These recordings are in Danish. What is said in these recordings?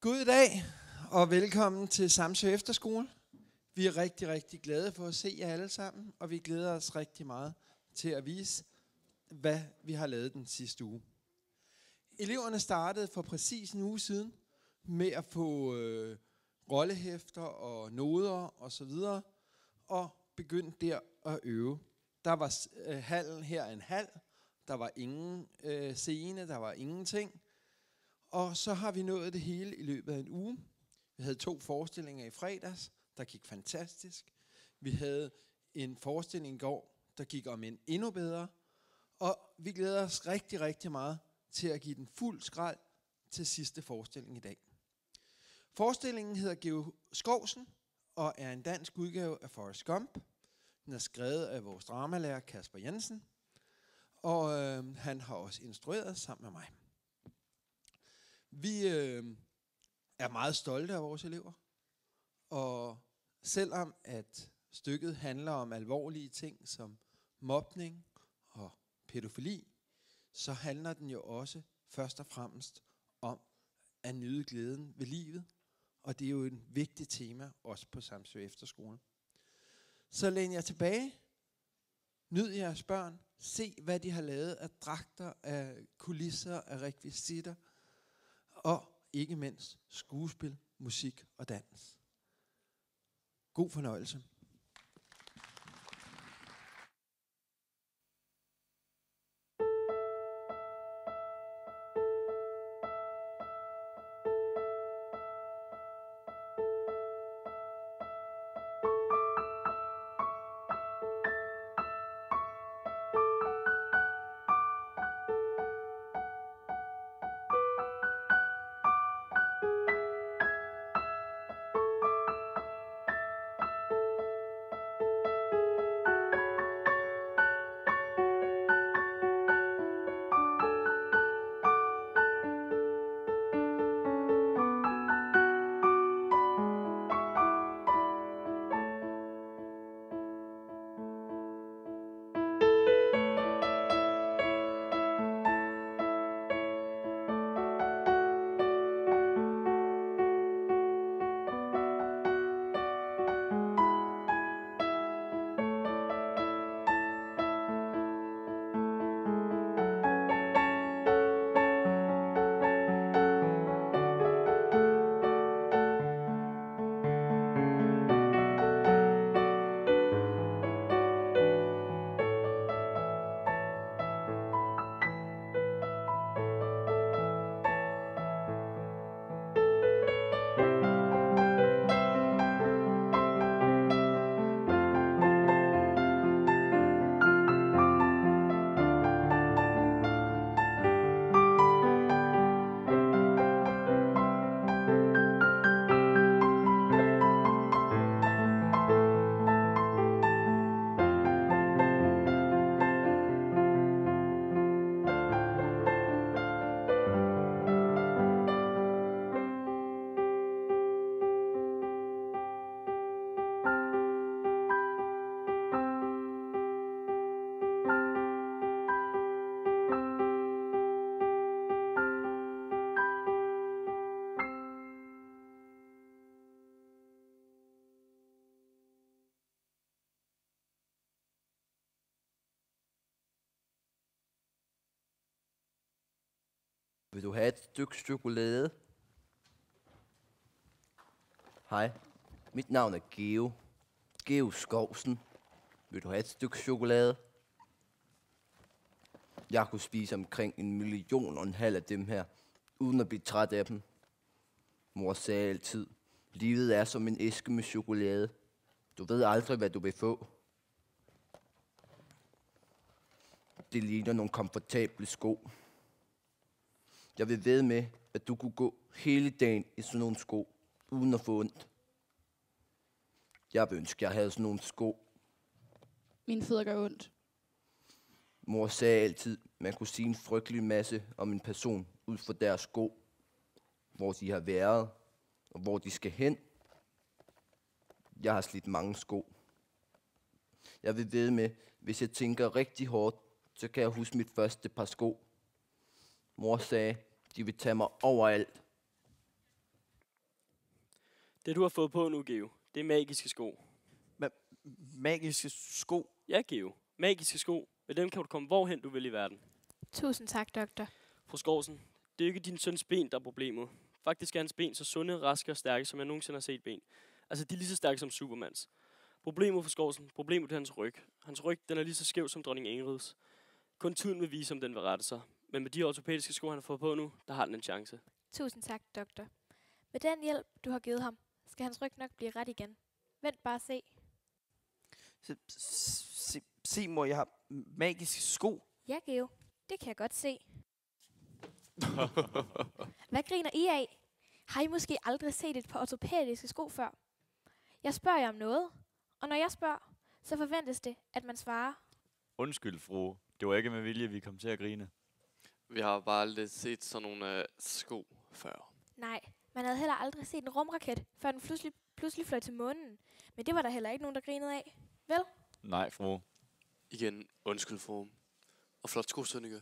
God dag og velkommen til Samsø Efterskole. Vi er rigtig, rigtig glade for at se jer alle sammen, og vi glæder os rigtig meget til at vise, hvad vi har lavet den sidste uge. Eleverne startede for præcis en uge siden med at få rollehæfter og noder osv. og begyndte der at øve. Der var hallen her en hal, der var ingen scene, der var ingenting. Og så har vi nået det hele i løbet af en uge. Vi havde 2 forestillinger i fredags, der gik fantastisk. Vi havde en forestilling i går, der gik om endnu bedre. Og vi glæder os rigtig, rigtig meget til at give den fuld skrald til sidste forestilling i dag. Forestillingen hedder Georg Skovsen og er en dansk udgave af Forrest Gump. Den er skrevet af vores dramalærer Kasper Jensen, og han har også instrueret sammen med mig. Vi er meget stolte af vores elever, og selvom at stykket handler om alvorlige ting som mobning og pædofili, så handler den jo også først og fremmest om at nyde glæden ved livet, og det er jo et vigtigt tema også på Samsø Efterskole. Så læn jer tilbage, nyd jeres børn, se hvad de har lavet af dragter, af kulisser, af rekvisitter, og ikke mindst skuespil, musik og dans. God fornøjelse. Vil du have et stykke chokolade? Hej, mit navn er Georg Skovsen. Vil du have et stykke chokolade? Jeg kunne spise omkring 1,5 million af dem her, uden at blive træt af dem. Mor sagde altid, livet er som en æske med chokolade. Du ved aldrig, hvad du vil få. Det ligner nogle komfortable sko. Jeg vil vædde med, at du kunne gå hele dagen i sådan nogle sko, uden at få ondt. Jeg vil ønske, jeg havde sådan nogle sko. Mine fødder gør ondt. Mor sagde altid, man kunne sige en frygtelig masse om en person ud fra deres sko. Hvor de har været, og hvor de skal hen. Jeg har slidt mange sko. Jeg vil vædde med, hvis jeg tænker rigtig hårdt, så kan jeg huske mit første par sko. Mor sagde, de vil tage mig overalt. Det du har fået på nu, Geo, det er magiske sko. Magiske sko? Ja, Geo. Magiske sko. Med dem kan du komme hvorhen du vil i verden. Tusind tak, doktor. Fru Skovsen, det er ikke din søns ben, der er problemet. Faktisk er hans ben så sunde, raske og stærke, som jeg nogensinde har set ben. Altså, de er lige så stærke som Supermans. Problemet for Skovsen, problemet er hans ryg. Hans ryg, den er lige så skæv som dronning Ingrids. Kun tiden vil vise, om den vil rette sig. Men med de ortopædiske sko, han har fået på nu, der har den en chance. Tusind tak, doktor. Med den hjælp, du har givet ham, skal hans ryg nok blive ret igen. Vent bare se. Se, mor, jeg har magiske sko. Ja, Geo. Det kan jeg godt se. Hvad griner I af? Har I måske aldrig set et par ortopædiske sko før? Jeg spørger jer om noget, og når jeg spørger, så forventes det, at man svarer. Undskyld, fru. Det var ikke med vilje, vi kom til at grine. Vi har bare aldrig set sådan nogle sko før. Nej, man havde heller aldrig set en rumraket, før den pludselig fløj til månen. Men det var der heller ikke nogen, der grinede af. Vel? Nej, fru. Igen, undskyld fru. Og flot sko, Sønneke.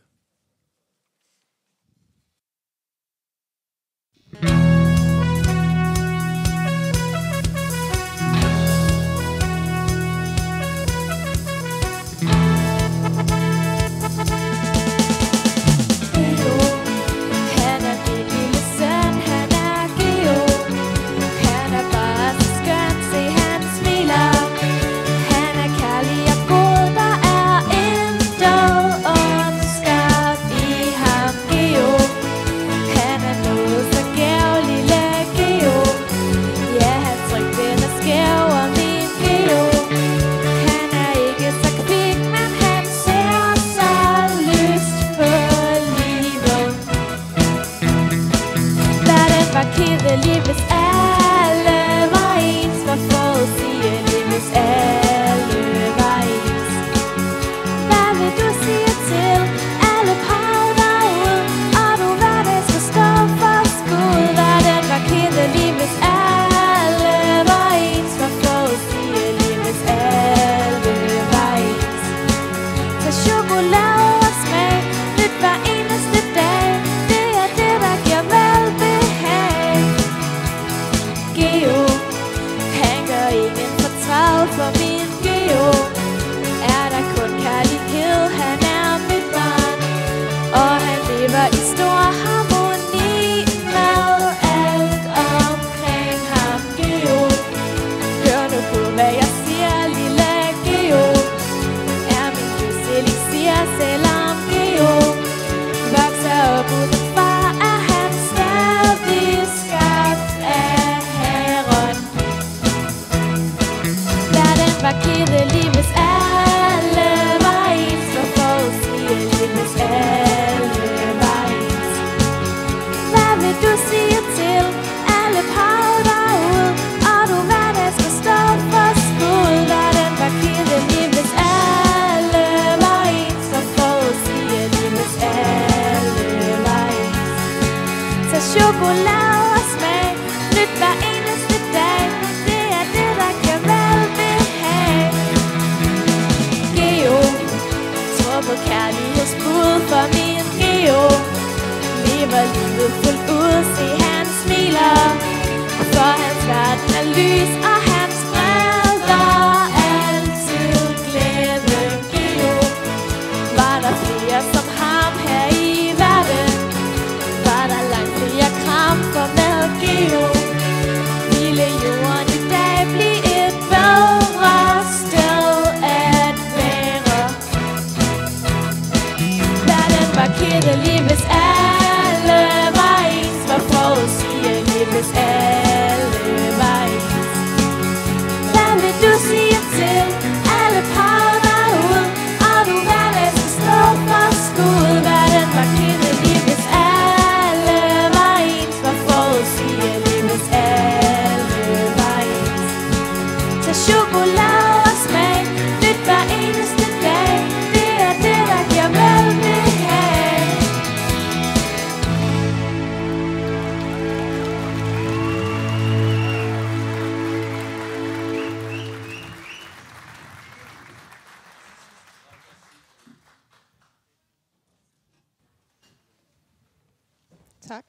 Tak.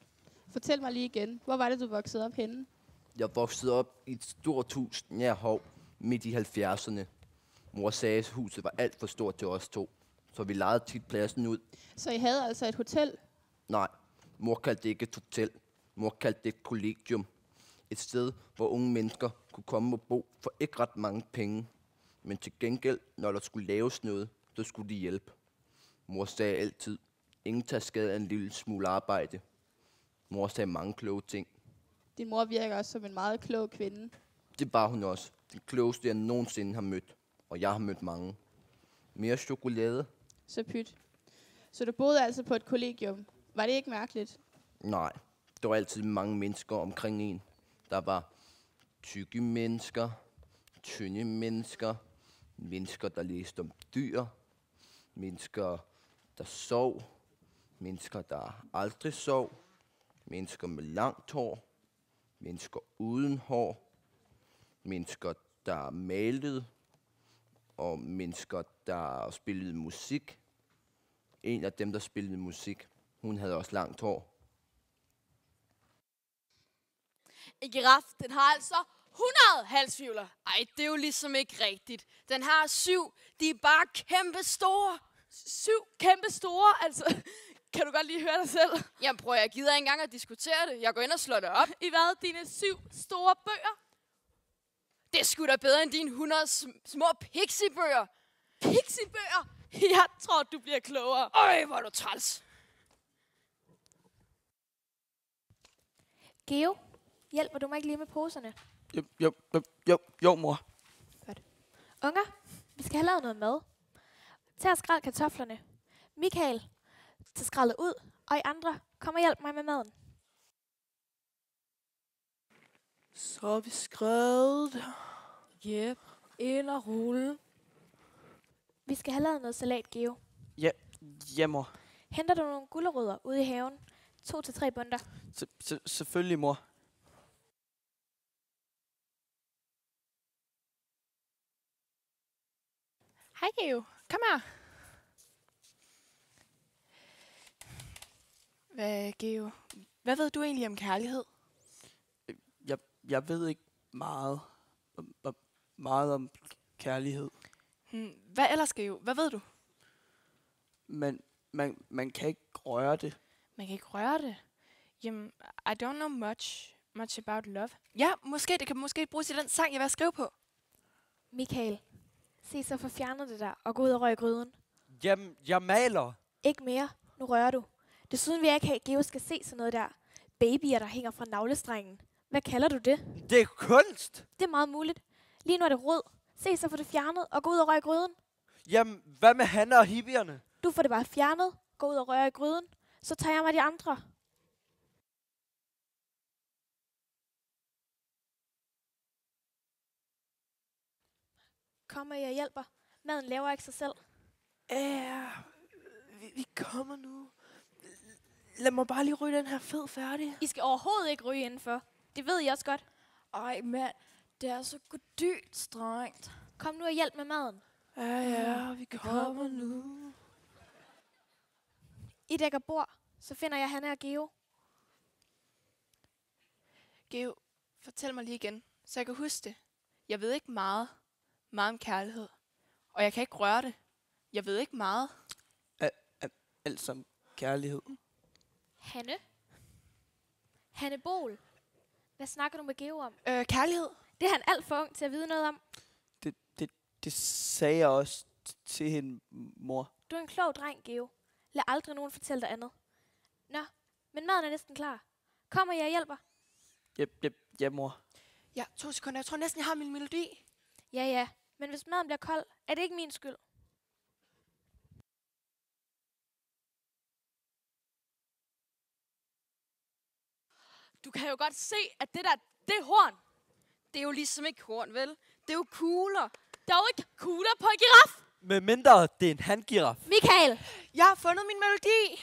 Fortæl mig lige igen, hvor var det, du voksede op henne? Jeg voksede op i et stort hus nær Hov, midt i 70'erne. Mor sagde, at huset var alt for stort til os to, så vi lejede tit pladsen ud. Så I havde altså et hotel? Nej, mor kaldte det ikke et hotel. Mor kaldte det et kollegium. Et sted, hvor unge mennesker kunne komme og bo for ikke ret mange penge. Men til gengæld, når der skulle laves noget, så skulle de hjælpe. Mor sagde altid, ingen tager skade af en lille smule arbejde. Mor sagde mange kloge ting. Din mor virker også som en meget klog kvinde. Det var hun også. Den klogeste, jeg nogensinde har mødt. Og jeg har mødt mange. Mere chokolade? Så pyt. Så du boede altså på et kollegium. Var det ikke mærkeligt? Nej, der var altid mange mennesker omkring en. Der var tykke mennesker, tynde mennesker, mennesker, der læste om dyr, mennesker, der sov, mennesker, der aldrig sov, mennesker med langt hår, mennesker uden hår, mennesker, der malede, og mennesker, der spillede musik. En af dem, der spillede musik, hun havde også langt hår. En giraf, den har altså 100 halsfivler. Ej, det er jo ligesom ikke rigtigt. Den har 7. De er bare kæmpe store. 7 kæmpe store, altså. Kan du godt lige høre dig selv? Jamen prøv, jeg gider ikke engang at diskutere det. Jeg går ind og slår det op. I hvad? Dine 7 store bøger? Det er sgu da bedre end dine 100 små pixiebøger. Pixiebøger? Jeg tror, du bliver klogere. Øj, hvor er du træls. Geo, hjælper du mig ikke lige med poserne? Jo, mor. Unger, vi skal have lavet noget mad. Tag og skræl kartoflerne. Michael, tag skraldet ud, og I andre, kom og hjælp mig med maden. Så er vi skrevet. Yep, ind og rulle. Vi skal have lavet noget salat, Geo. Ja, mor. Henter du nogle gulerødder ude i haven? 2-3 bundter. Selvfølgelig, mor. Hej, Geo. Kom her. Hvad, Geo? Hvad ved du egentlig om kærlighed? Jeg ved ikke meget om kærlighed. Hvad ellers, Geo? Hvad ved du? Men man kan ikke røre det. Man kan ikke røre det. Jamen, I don't know much about love. Ja, måske. Det kan måske bruges i den sang, jeg vil skrive på. Michael, se så for fjernet det der, og gå ud og røre gryden. Jamen, jeg maler. Ikke mere. Nu rører du. Desuden vil jeg ikke have, at Geo skal se sådan noget der. Babyer, der hænger fra navlestrengen. Hvad kalder du det? Det er kunst. Det er meget muligt. Lige nu er det rød. Se så for det fjernet, og gå ud og røre gryden. Jamen, hvad med Hanna og hippierne? Du får det bare fjernet. Gå ud og røre i gryden. Så tager jeg mig de andre. Kom, og jeg hjælper. Maden laver ikke sig selv. Vi kommer nu. Lad mig bare lige ryge den her fed færdig. I skal overhovedet ikke ryge indenfor. Det ved I også godt. Ej, mand. Det er så goddyrt strengt. Kom nu og hjælp med maden. Ja, vi kommer nu. I dækker bord. Så finder jeg Hanne og Geo. Geo, fortæl mig lige igen, så jeg kan huske det. Jeg ved ikke meget om kærlighed. Og jeg kan ikke røre det. Jeg ved ikke meget. Alt som kærlighed. Hanne? Hanne Bol. Hvad snakker du med Geo om? Kærlighed? Det er han alt for ung til at vide noget om. Det sagde jeg også til hende, mor. Du er en klog dreng, Geo. Lad aldrig nogen fortælle dig andet. Nå, men maden er næsten klar. Kom, og jeg hjælper. Ja, mor. Ja, 2 sekunder. Jeg tror næsten, jeg har min melodi. Ja. Men hvis maden bliver kold, er det ikke min skyld. Du kan jo godt se, at det der, det er horn. Det er jo ligesom ikke horn, vel? Det er jo kugler. Der er jo ikke kugler på en giraf. Med mindre det er en handgiraf. Michael! Jeg har fundet min melodi.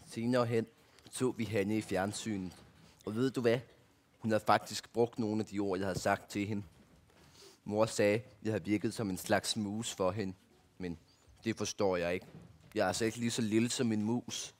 Senere hen så vi Hanne i fjernsynet. Og ved du hvad? Hun havde faktisk brugt nogle af de ord, jeg havde sagt til hende. Mor sagde, at jeg havde virket som en slags mus for hende. Men det forstår jeg ikke. Jeg er altså ikke lige så lille som en mus.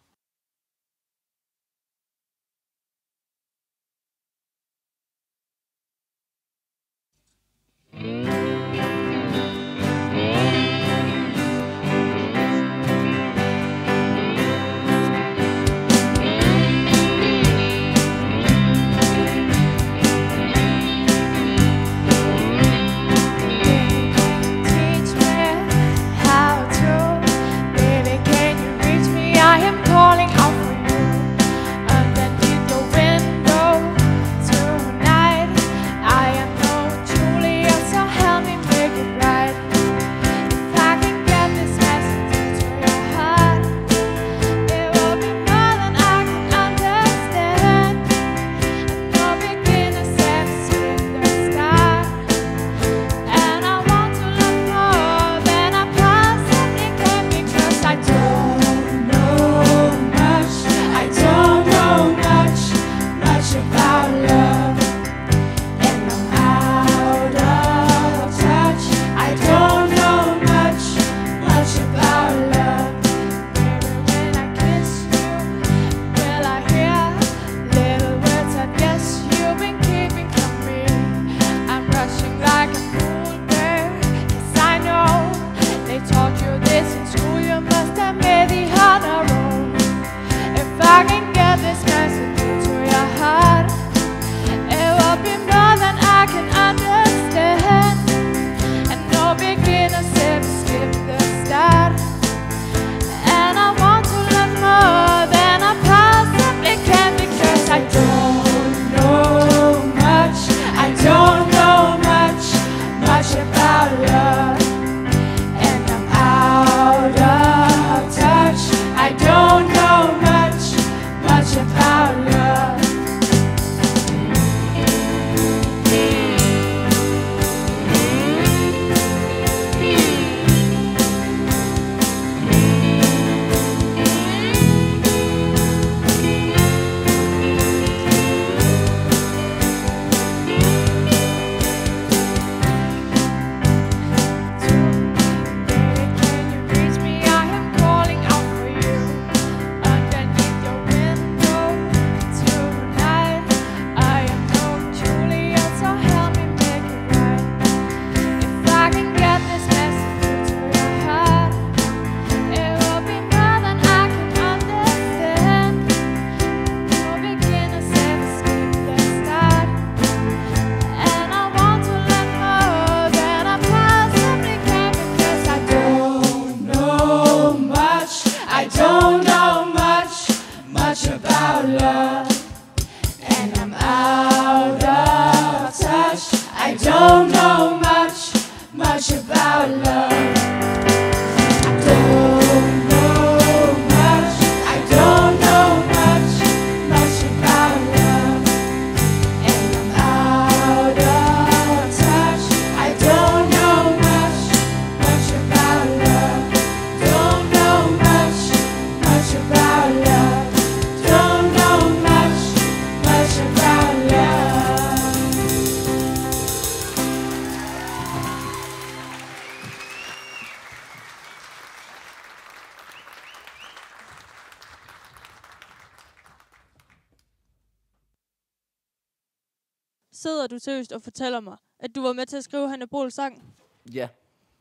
Sidder du seriøst og fortæller mig, at du var med til at skrive Hanne Bols sang? Ja,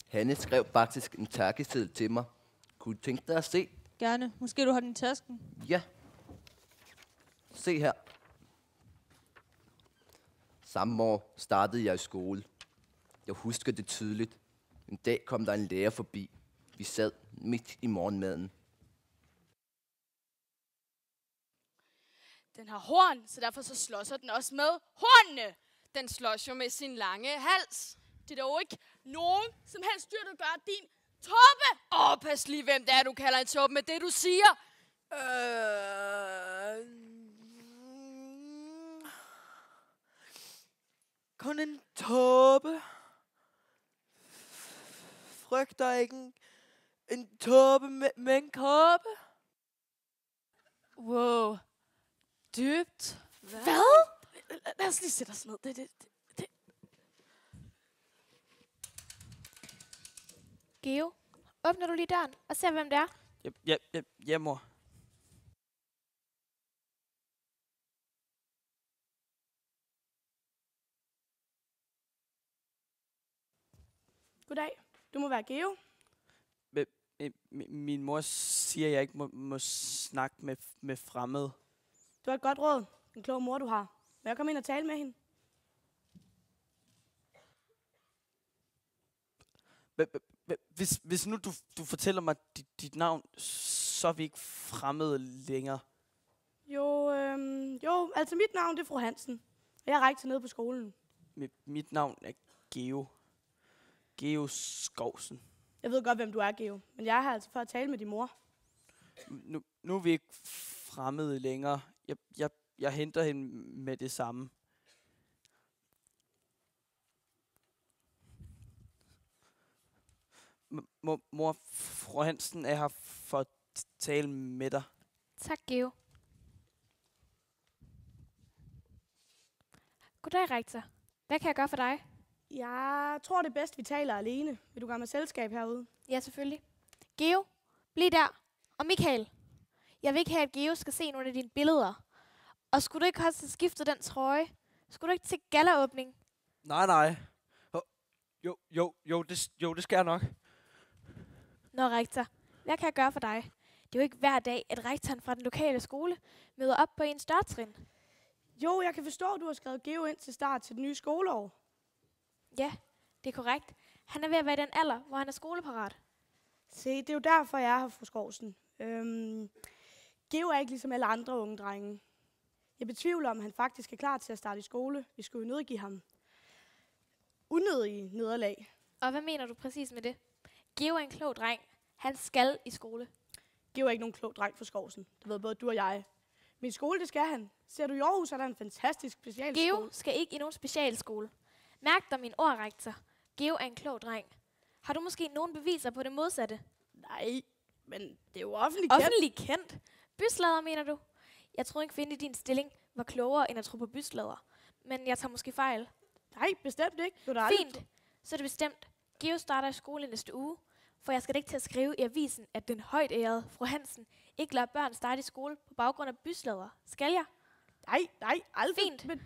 Hanne skrev faktisk en takkeseddel til mig. Kunne du tænke dig at se? Gerne. Måske du har den i tasken. Ja. Se her. Samme år startede jeg i skole. Jeg husker det tydeligt. En dag kom der en lærer forbi. Vi sad midt i morgenmaden. Den har horn, så derfor så slåsser den også med hornene. Den slås jo med sin lange hals. Det er dog ikke nogen som helst dyr, der gør din toppe. Pas lige, hvem det er, du kalder en toppe med det, du siger. Kun en tåbe. Frygter ikke en tåbe med en kåbe. Wow. Dybt. Hvad? Lad os lige sætte os ned. Det. Geo, åbner du lige døren og ser, hvem det er? Ja, mor. Goddag. Du må være Geo. Min mor siger, at jeg ikke må snakke med fremmede. Du har et godt råd. En klog mor, du har. Må jeg komme ind og tale med hende? Hvis nu du fortæller mig dit navn, så er vi ikke fremmede længere. Jo, altså mit navn det er fru Hansen. Og jeg er rektor nede på skolen. Mit navn er Geo. Geo Skovsen. Jeg ved godt, hvem du er, Geo. Men jeg er her altså for at tale med din mor. Nu er vi ikke fremmede længere. Jeg henter hende med det samme. Mor, fru Hansen er her for at tale med dig. Tak, Geo. Goddag, rektor. Hvad kan jeg gøre for dig? Jeg tror, det er bedst, vi taler alene. Vil du gøre mig selskab herude? Ja, selvfølgelig. Geo, bliv der. Og Michael, jeg vil ikke have, at Geo skal se nogle af dine billeder. Og skulle du ikke også have skiftet den trøje? Skulle du ikke til gallaåbning? Nej. Jo, det skal jeg nok. Nå, rektor. Hvad kan jeg gøre for dig? Det er jo ikke hver dag, at rektoren fra den lokale skole møder op på en dørtrin. Jo, jeg kan forstå, at du har skrevet Geo ind til start til den nye skoleår. Ja, det er korrekt. Han er ved at være i den alder, hvor han er skoleparat. Se, det er jo derfor, jeg er her, fru Skovsen. Geo er ikke ligesom alle andre unge drenge. Jeg betvivler, om han faktisk er klar til at starte i skole. Vi skulle jo give ham unødige nederlag. Og hvad mener du præcis med det? Geo er en klog dreng. Han skal i skole. Geo er ikke nogen klog dreng, fru Skovsen. Det ved både du og jeg. Min skole, det skal han. Ser du i Aarhus, er der en fantastisk specialskole. Geo skal ikke i nogen specialskole. Mærk dig min ord, rektor. Geo er en klog dreng. Har du måske nogen beviser på det modsatte? Nej, men det er jo offentligt kendt. Offentligt kendt? Byslader, mener du? Jeg tror ikke, finde i din stilling var klogere, end at tro på byslader. Men jeg tager måske fejl. Nej, bestemt ikke. Fint, så er det bestemt. Geo starter i skole næste uge, for jeg skal da ikke til at skrive i avisen, at den højt ærede fru Hansen ikke lader børn starte i skole på baggrund af byslader. Skal jeg? Nej, aldrig. Fint. Men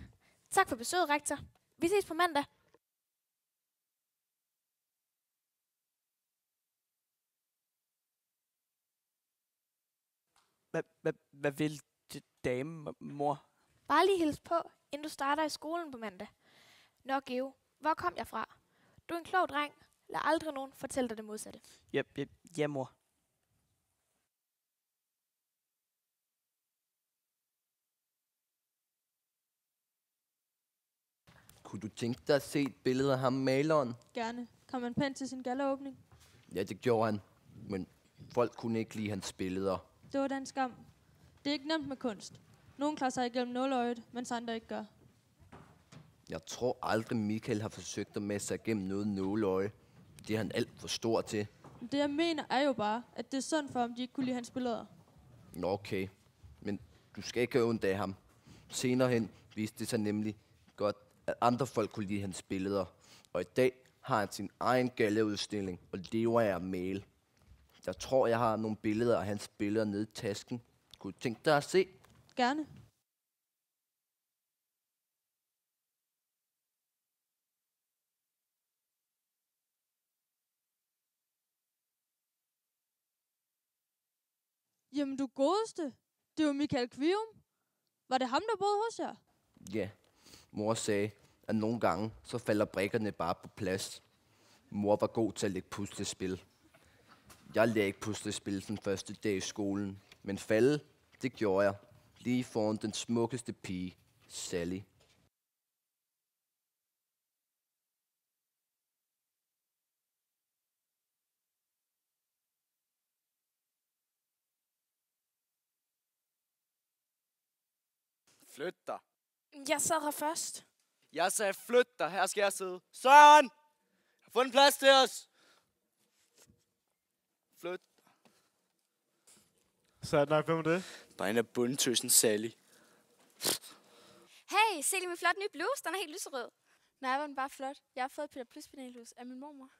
tak for besøget, rektor. Vi ses på mandag. Hvad vil det dame, mor? Bare lige hils på, inden du starter i skolen på mandag. Nå, Geo, hvor kom jeg fra? Du er en klog dreng. Lad aldrig nogen fortælle dig det modsatte. Ja, mor. Kunne du tænke dig at se et billede af ham maleren? Gerne. Kom han pænt til sin gallaåbning? Ja, det gjorde han. Men folk kunne ikke lide hans billeder. Det var den skam. Det er ikke nemt med kunst. Nogle klarer sig igennem nåløjet, mens andre ikke gør. Jeg tror aldrig, Michael har forsøgt at messe sig igennem noget nåløje. Det er han alt for stor til. Det jeg mener er jo bare, at det er synd for ham, de ikke kunne lide hans billeder. Nå, okay. Men du skal ikke have ondt af ham. Senere hen viste det sig nemlig godt, at andre folk kunne lide hans billeder. Og i dag har han sin egen gallereudstilling og lever af at male. Jeg tror, jeg har nogle billeder af hans billeder nede i tasken. Kunne du tænke dig at se? Gerne. Jamen du godeste. Det var Michael Kvium. Var det ham, der boede hos jer? Ja, mor sagde, at nogle gange så falder brikkerne bare på plads. Mor var god til at lægge puslespil. Jeg lagde ikke puslespil den første dag i skolen, men falde, det gjorde jeg. Lige foran den smukkeste pige, Sally. Flyt dig. Jeg sad her først. Jeg sagde flyt dig. Her skal jeg sidde. Søren! Jeg har fundet plads til os. Flyt. Så er det nok med det. Bare en af bundtøsen Sally. Hey, se lige min flot nye bluse. Den er helt lyserød. Nej, var den bare flot. Jeg har fået Peter Plys penalhus af min mormor.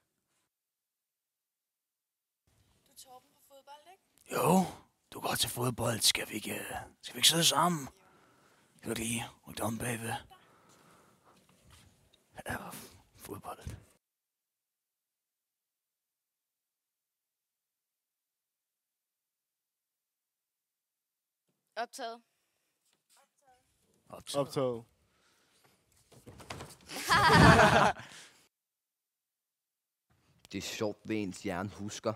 Du er Torben på fodbold, ikke? Jo, du går til fodbold. Skal vi ikke sidde sammen? Kan du lige rykke om bagved? Ja, fodbold. Optaget. Optaget. Det er sjovt, hvad ens hjerne husker.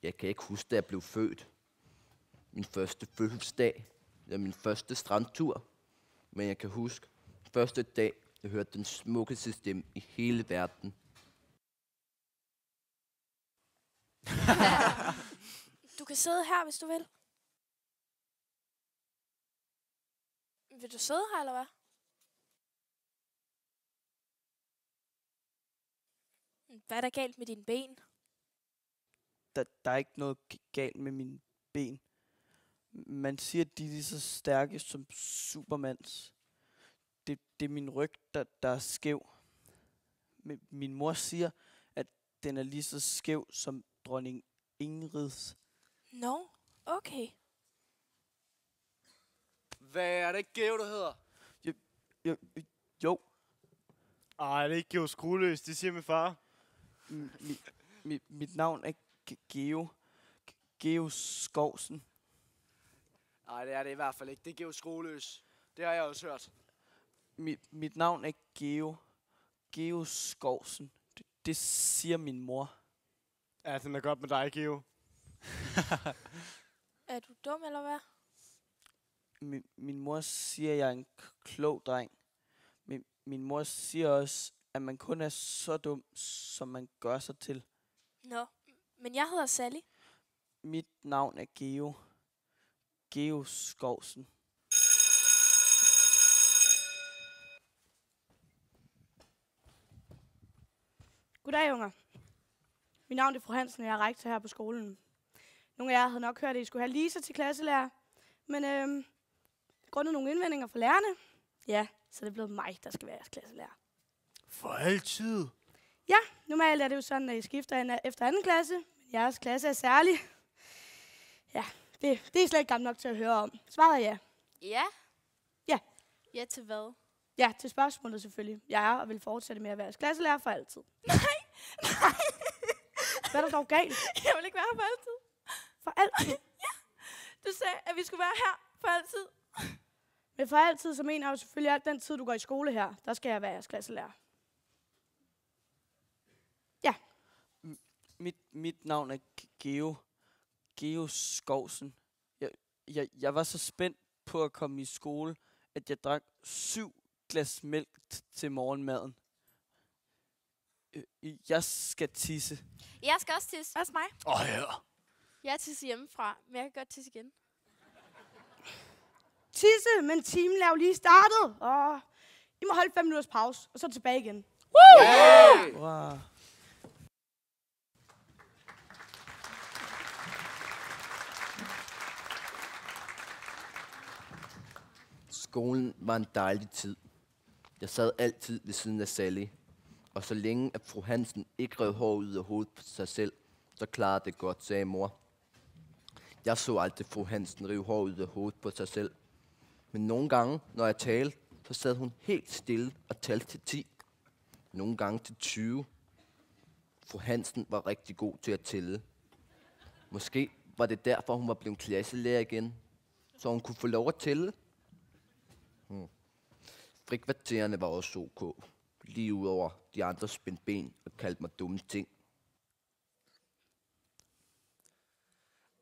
Jeg kan ikke huske, da jeg blev født. Min første fødselsdag. Eller min første strandtur. Men jeg kan huske, første dag, jeg hørte den smukkeste stemme i hele verden. Du kan sidde her, hvis du vil. Vil du sidde her, eller hvad? Hvad er der galt med dine ben? Der er ikke noget galt med mine ben. Man siger, at de er lige så stærke som Supermans. Det er min ryg, der er skæv. Min mor siger, at den er lige så skæv som dronning Ingrids. Nå, okay. Hvad er det ikke Geo, du hedder? Jo. Ej, det er ikke Geo Skrueløs, det siger min far. Mit navn er Geo. Geo Skovsen. Nej, det er det i hvert fald ikke. Det er Geo Skrueløs. Det har jeg også hørt. Mit navn er Geo. Geo Skovsen. Det siger min mor. Ja, den er godt med dig, Geo. Er du dum, eller hvad? Min mor siger, at jeg er en klog dreng. Min mor siger også, at man kun er så dum, som man gør sig til. Nå, men jeg hedder Sally. Mit navn er Geo. Geo Skovsen. Goddag, unger. Mit navn er fru Hansen, og jeg er rektor her på skolen. Nogle af jer havde nok hørt, at I skulle have Lisa til klasselærer. Men grundet nogle indvendinger fra lærerne, ja, så er det blevet mig, der skal være jeres klasselærer. For altid? Ja, normalt er det jo sådan, at I skifter efter anden klasse. Men jeres klasse er særlig. Ja, det er I slet ikke gammel nok til at høre om. Svaret er ja. Ja? Ja. Ja til hvad? Ja, til spørgsmålet selvfølgelig. Jeg er og vil fortsætte med at være jeres klasselærer for altid. Nej. Hvad er der dog galt? Jeg vil ikke være her for altid. For altid? Ja. Du sagde, at vi skulle være her for altid. Men for altid, så mener jeg jo selvfølgelig, at den tid, du går i skole her, der skal jeg være jeres klasselærer. Ja. Mit navn er Geo. Geo Skovsen. Jeg var så spændt på at komme i skole, at jeg drak 7 glas mælk til morgenmaden. Jeg skal tisse. Jeg skal også tisse. Også mig. Ja. Jeg tisser hjemmefra, men jeg kan godt tisse igen. Tisse, men timen er jo lige startet. I må holde 5 minutters pause, og så tilbage igen. Woo! Yeah! Wow. Skolen var en dejlig tid. Jeg sad altid ved siden af Sally. Og så længe at fru Hansen ikke rev hår ud af hovedet på sig selv, så klarede det godt, sagde mor. Jeg så aldrig fru Hansen rive hår ud af hovedet på sig selv. Men nogle gange, når jeg talte, så sad hun helt stille og talte til 10. Nogle gange til 20. Fru Hansen var rigtig god til at tælle. Måske var det derfor, hun var blevet klasselærer igen, så hun kunne få lov at tælle. Frikvartererne var også ok. Lige ud over de andre spændte ben og kaldte mig dumme ting.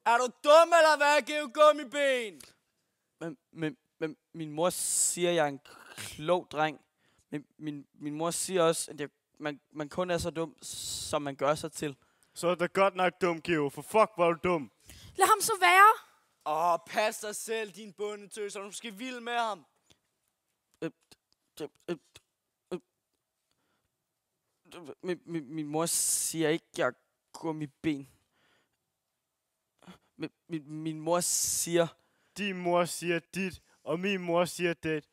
Er du dum, eller hvad, Geo Gummiben? Men min mor siger, at jeg er en klog dreng. Men min mor siger også, at man kun er så dum, som man gør sig til. Så er det godt nok dum, Geo. For fuck, hvor er du dum. Lad ham så være. Pas dig selv, din bundetøs, og du skal vilde med ham. Min mor siger ikke, at jeg er gummiben. Min mor siger... Din mor siger dit, og min mor siger det.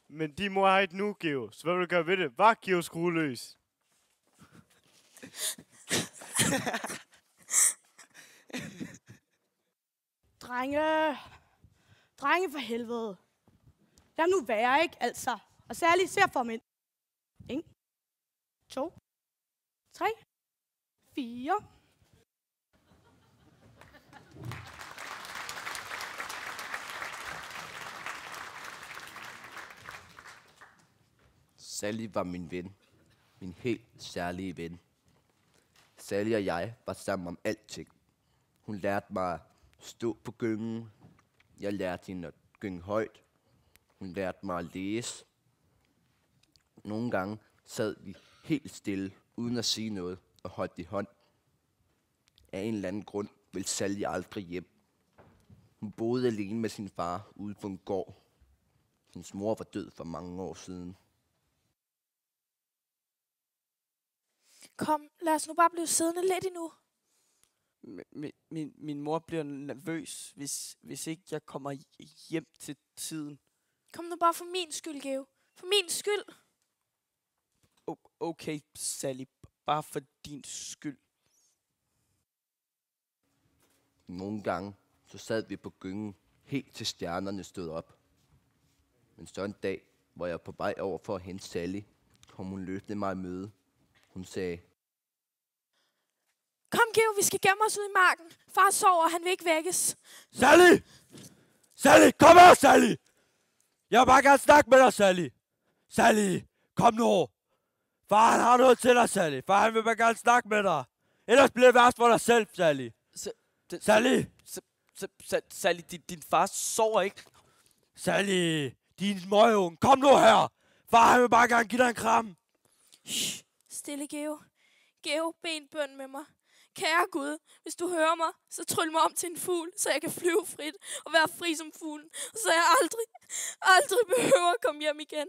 Men din mor har ikke nu, Geo. Så hvad vil du gøre ved det? Var Geo skrueløs? Drenge for helvede. Lad nu være, ikke? Altså. Og særligt ser for mænd. 1, 2, 3, 4. Sally var min ven. Min helt særlige ven. Sally og jeg var sammen om alting. Hun lærte mig at stå på gyngen. Jeg lærte hende at gynge højt. Hun lærte mig at læse. Nogle gange sad vi helt stille, uden at sige noget, og holdt i hånd. Af en eller anden grund ville Sally aldrig hjem. Hun boede alene med sin far ude på en gård. Hendes mor var død for mange år siden. Kom, lad os nu bare blive siddende lidt endnu. Min mor bliver nervøs, hvis ikke jeg kommer hjem til tiden. Kom nu bare for min skyld, Geo. For min skyld. Okay, Sally. Bare for din skyld. Nogle gange så sad vi på gyngen, helt til stjernerne stod op. Men så en dag, hvor jeg var på vej over for at hente Sally, kom hun løbende mig i møde. Hun sagde: Kom, Geo, vi skal gemme os ud i marken. Far sover, han vil ikke vækkes. Sally! Sally, kom her, Sally! Jeg vil bare gerne snakke med dig, Sally. Sally, kom nu. Far, han har noget til dig, Sally. Far, han vil bare gerne snakke med dig. Ellers bliver det værst for dig selv, Sally. Sally! Sally, din far sover ikke. Sally, din møgeunge, kom nu her. Far, han vil bare gerne give dig en kram. Shh, stille, Geo. Geo, bed en bøn med mig. Kære Gud, hvis du hører mig, så tryl mig om til en fugl, så jeg kan flyve frit og være fri som fuglen. Og så jeg aldrig behøver at komme hjem igen.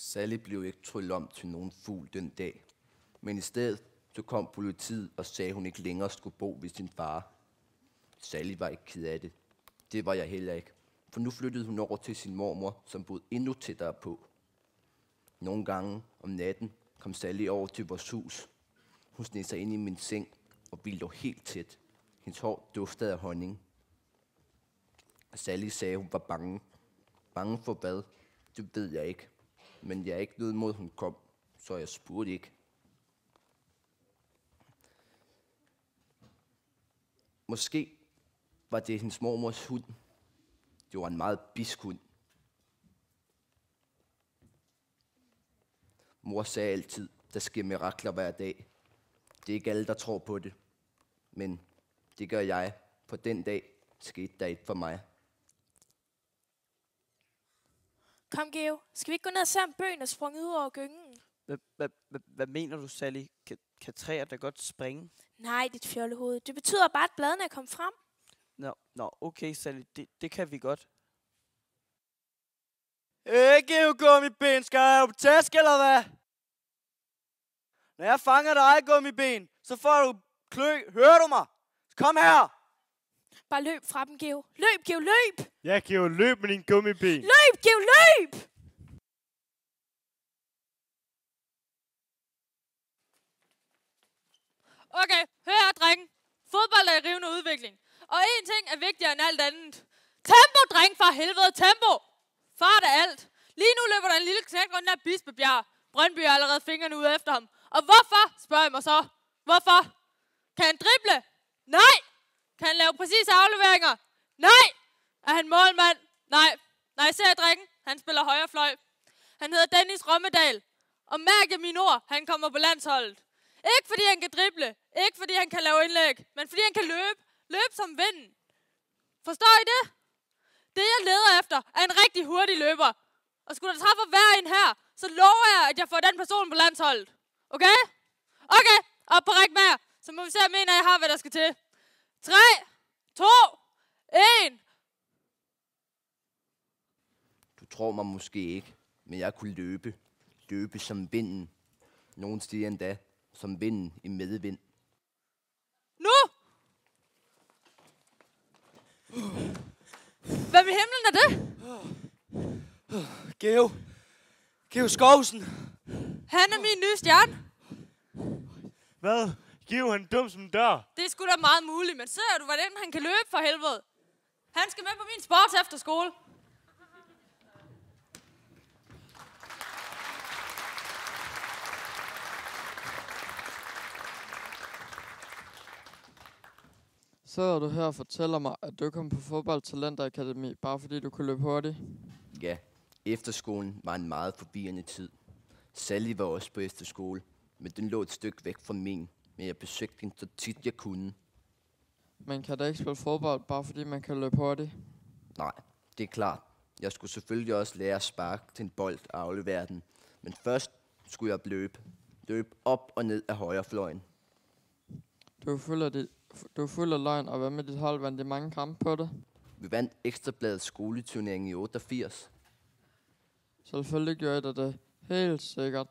Sally blev ikke tryllet om til nogen fugl den dag. Men i stedet så kom politiet og sagde, at hun ikke længere skulle bo ved sin far. Sally var ikke ked af det. Det var jeg heller ikke. For nu flyttede hun over til sin mormor, som boede endnu tættere på. Nogle gange om natten kom Sally over til vores hus. Hun sneg sig ind i min seng, og vi lå helt tæt. Hendes hår duftede af honning. Sally sagde, hun var bange. Bange for hvad? Det ved jeg ikke. Men jeg er ikke noget imod, hun kom, så jeg spurgte ikke. Måske var det hendes mormors hund. Det var en meget bisk hund. Mor sagde altid, der sker mirakler hver dag. Det er ikke alle, der tror på det. Men det gør jeg. På den dag skete der et for mig. Kom, Geo. Skal vi ikke gå ned og se, om bøgen er sprunget ud over gyngen? Hvad mener du, Sally? Kan træer da godt springe? Nej, dit fjollehoved. Det betyder bare, at bladene er kommet frem. Nå, okay, Sally. Det kan vi godt. Geo gummiben, skal jeg på tæsk, eller hvad? Når jeg fanger dig, gummiben, så får du klø. Hører du mig? Kom her! Bare løb fra dem, Geo. Løb, Geo, løb! Ja, Geo, løb med din gummiben. Løb, Geo, løb! Okay, hør her, drenge. Fodbold er i rivende udvikling. Og én ting er vigtigere end alt andet. Tempo, dreng, for helvede, tempo! Fart er alt. Lige nu løber der en lille knæk rundt af Bispebjerg. Brøndby har allerede fingrene ude efter ham. Og hvorfor, spørger jeg mig så. Hvorfor? Kan han drible? Nej! Kan han lave præcise afleveringer? Nej! Er han målmand? Nej. Nej, ser jeg, drengen? Han spiller højre fløj. Han hedder Dennis Rommedal. Og mærke mine ord, han kommer på landsholdet. Ikke fordi han kan drible. Ikke fordi han kan lave indlæg. Men fordi han kan løbe. Løbe som vinden. Forstår I det? Det jeg leder efter er en rigtig hurtig løber. Og skulle der træffe hver en her, så lover jeg, at jeg får den person på landsholdet. Okay? Okay, op på ræk med. Så må vi se, om en af jer har, hvad der skal til. 3, 2, 1. Du tror mig måske ikke, men jeg kunne løbe. Løbe som vinden. Nogen siger endda, som vinden i medvind. Nu! Hvem i himlen er det? Geo Skovsen. Han er min nye stjerne. Hvad? Geo, han er dum som en dør. Det er sgu da meget muligt, men ser du, hvordan han kan løbe for helvede? Han skal med på min sports efter skole. Så du her og fortæller mig, at du kom på fodboldtalentakademi, bare fordi du kunne løbe hurtigt? Ja, efterskolen var en meget forvirrende tid. Sally var også på efterskole, men den lå et stykke væk fra min, men jeg besøgte hende så tit jeg kunne. Man kan da ikke spille fodbold, bare fordi man kan løbe hurtigt? Nej, det er klart. Jeg skulle selvfølgelig også lære at sparke til en bold og aflevere den. Men først skulle jeg løbe op og ned af højrefløjen. Du er fuld af løgn, og hvad med dit hold? Vandt de mange kampe på det? Vi vandt Ekstrabladets skoleturnering i 88. Selvfølgelig gjorde jeg det. Helt sikkert.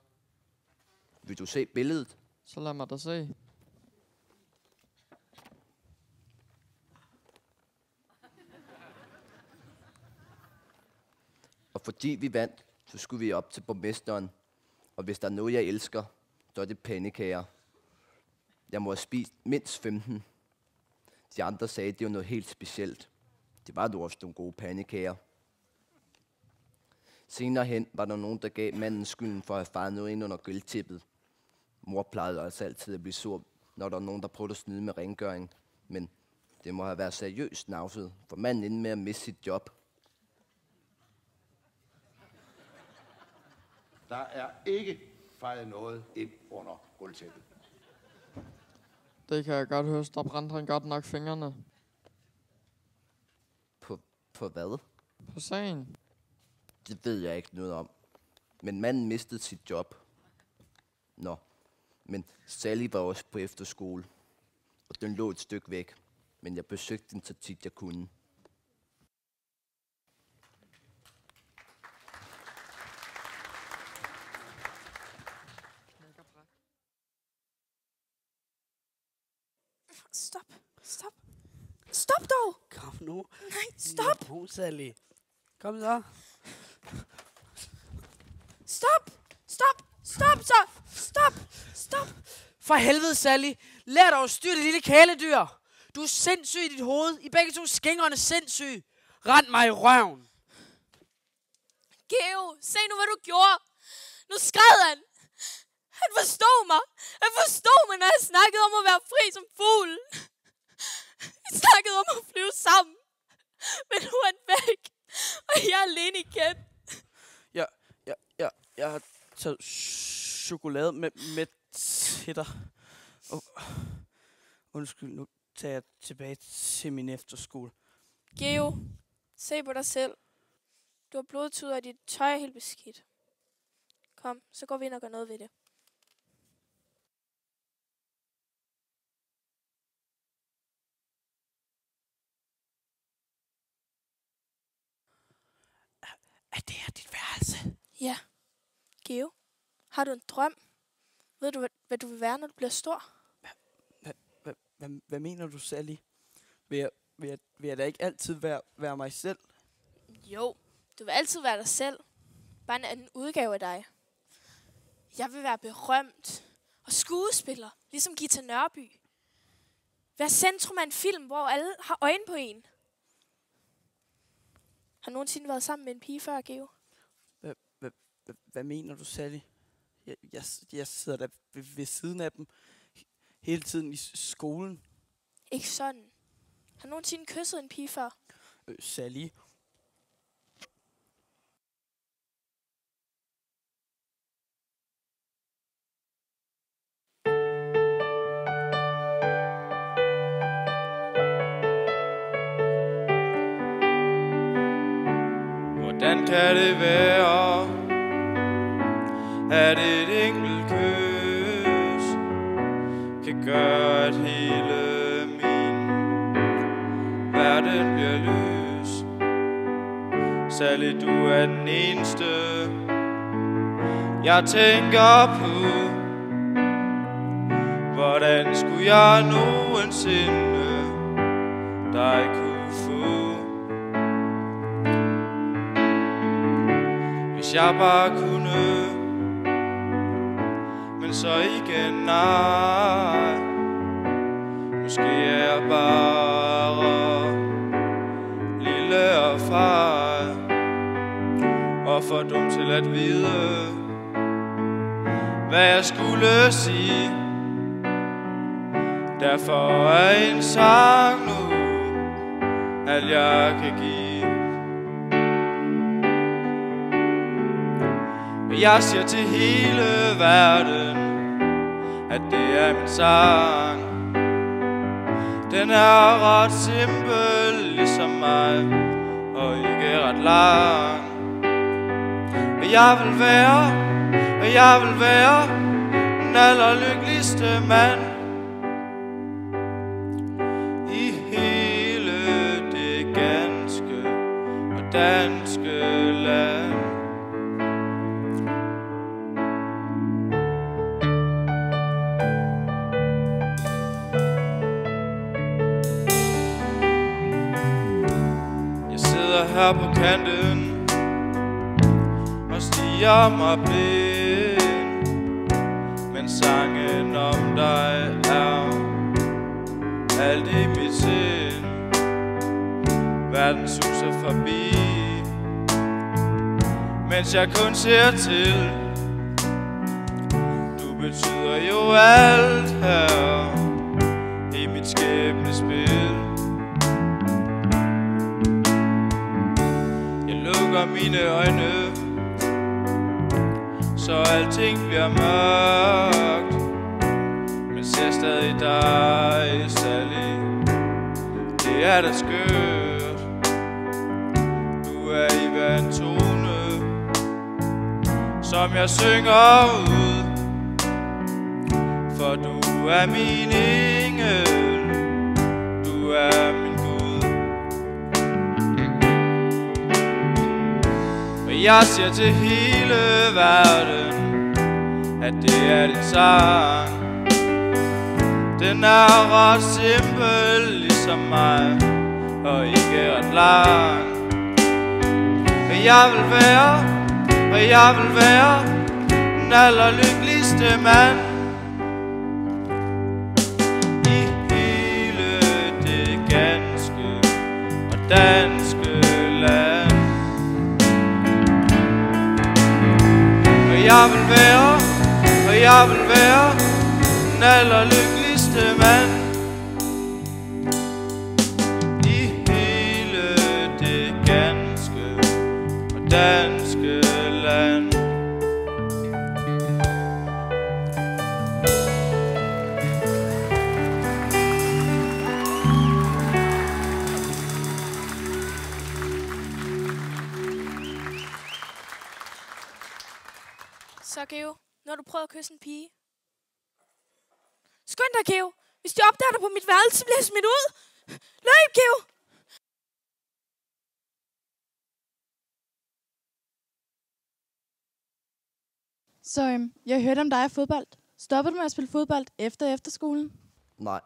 Vil du se billedet? Så lad mig da se. Og fordi vi vandt, så skulle vi op til borgmesteren. Og hvis der er noget, jeg elsker, så er det pandekager. Jeg må have spist mindst 15. De andre sagde, at det var noget helt specielt. Det var nu også nogle gode pandekager. Senere hen var der nogen, der gav manden skylden for at have faret noget ind under gulvtæppet. Mor plejede altså altid at blive sur, når der var nogen, der prøvede at snyde med rengøring. Men det må have været seriøst snavset, for manden endte med at miste sit job. Der er ikke fejlet noget ind under gulvtæppet. Det kan jeg godt høre, der brændte han godt nok fingrene. På hvad? På sagen. Det ved jeg ikke noget om. Men manden mistede sit job. Nå, men Sally var også på efterskole. Og den lå et stykke væk. Men jeg besøgte den så tit jeg kunne. Stop. Stop. Stop dog. Kom nu. Nej, stop. Nu, Sally. Kom så. Stop. Stop. Stop så. Stop. Stop. For helvede, Sally. Lær dig at styre det lille kæledyr. Du er sindssyg i dit hoved. I begge to skængrende sindssyg. Rend mig i røven. Geo, se nu, hvad du gjorde. Nu skred han. Han forstod mig. Han forstod mig, når jeg snakkede om at være fri som fugl. Vi snakkede om at flyve sammen. Men nu er han væk. Og jeg er alene igen. Jeg har taget chokolade med til dig. Undskyld, nu tager jeg tilbage til min efterskole. Geo, se på dig selv. Du har blodtuder, og dit tøj er helt beskidt. Kom, så går vi ind og gør noget ved det. Er det her dit værelse? Ja. Geo, har du en drøm? Ved du, hvad du vil være, når du bliver stor? Hvad mener du, Sally? Vil jeg da ikke altid være mig selv? Jo, du vil altid være dig selv. Bare en anden udgave af dig. Jeg vil være berømt og skuespiller, ligesom Gita Nørby. Vær centrum af en film, hvor alle har øjne på en. Har nogensinde været sammen med en pige før, Geo? Hvad mener du, Sally? Jeg sidder der ved siden af dem hele tiden i skolen. Ikke sådan. Har nogensinde kysset en pige før? Sally? Hvordan kan det være, at et enkelt kys kan gøre, at hele min verden bliver løs? Sally, du er den eneste, jeg tænker på. Hvordan skulle jeg nogensinde dig kunne få? Hvis jeg bare kunne, men så igen nej. Måske er jeg bare lille og fej, og for dum til at vide, hvad jeg skulle sige. Derfor er en sang nu, alt jeg kan give. Jeg siger til hele verden, at det er min sang. Den er ret simpel, ligesom mig, og ikke ret lang. Og jeg vil være den allerlykkeligste mand i hele det ganske og danske land. Her på kanten og stiger mig blind, men sangen om dig er alt i mit sind. Verden suser forbi, mens jeg kun ser til. Du betyder jo alt her i mit skæbnespil. Mine øjne, så alting bliver mørkt, men ser stadig dig, Sally. Det er da skørt. Du er i hver en tone, som jeg synger ud, for du er min engel, du er min Gud. Jeg siger til hele verden, at det er din sang. Den er ret simpel, ligesom mig, og ikke ret lang. Og jeg vil være den allerlykkeligste mand i hele det ganske og danske land. Og jeg vil være den allerlykkeligste mand i hele det ganske og danske land. Så, Geo, når du prøver at kysse en pige. Skynd dig, Geo. Hvis de opdager dig på mit værelse, så bliver jeg smidt ud. Løb, Geo! Så jeg hørte om dig i fodbold. Stoppede du med at spille fodbold efter efterskolen? Nej,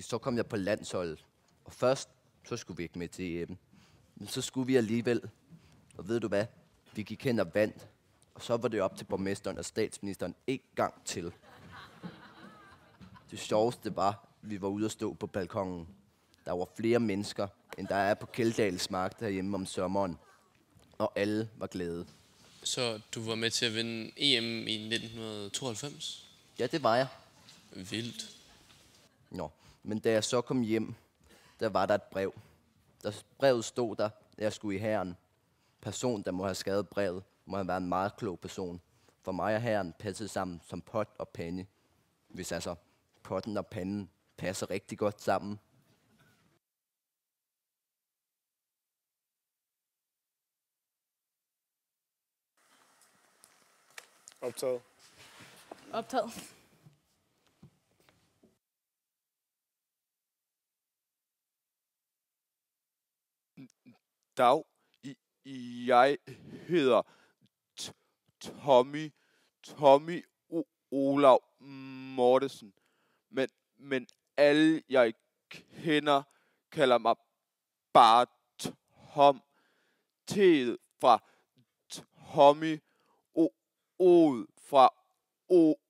så kom jeg på landsholdet. Og først, så skulle vi ikke med til EM. Men så skulle vi alligevel. Og ved du hvad? Vi gik hen og vandt. Og så var det op til borgmesteren og statsministeren en gang til. Det sjoveste var, at vi var ude at stå på balkongen. Der var flere mennesker, end der er på Kjelldals mark derhjemme om sommeren. Og alle var glade. Så du var med til at vinde EM i 1992? Ja, det var jeg. Vildt. Nå, men da jeg så kom hjem, der var der et brev. Brevet stod der, at jeg skulle i hæren. Person, der må have skrevet brevet, må have været en meget klog person. For mig og hæren passede sammen som pot og pande. Hvis altså potten og panden passer rigtig godt sammen. Optaget. Optaget. Dag. Jeg hedder Tommy Olav Mortensen. Men alle jeg kender kalder mig bare Tom. T'et fra Tommy, O'et fra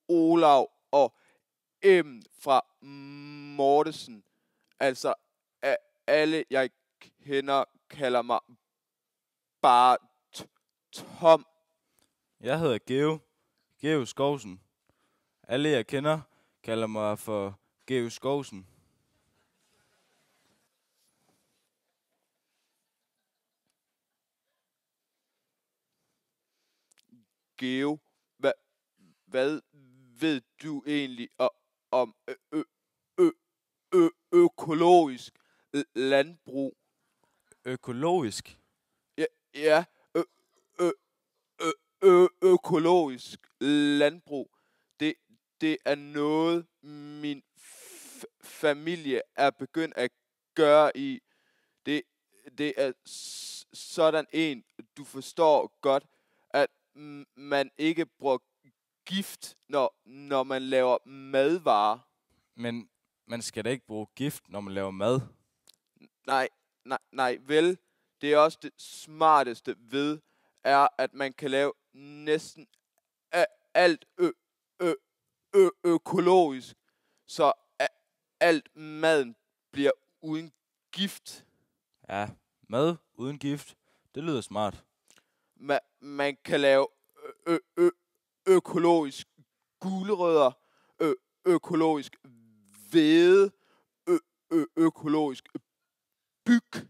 Olav og M fra Mortensen. Altså alle jeg kender kalder mig bare Tom. Jeg hedder Geo Skovsen. Alle jeg kender kalder mig for Geo Skovsen. Geo, hvad ved du egentlig om økologisk landbrug? Økologisk? Ja, økologisk landbrug. Det er noget, min familie er begyndt at gøre i. Det er sådan en, du forstår godt, at man ikke bruger gift, når man laver madvarer. Men man skal da ikke bruge gift, når man laver mad. Nej, vel. Det er også det smarteste ved, er, at man kan lave næsten alt økologisk, så alt maden bliver uden gift. Ja, mad uden gift, det lyder smart. Man kan lave økologisk gulerødder, økologisk hvede, økologisk byg,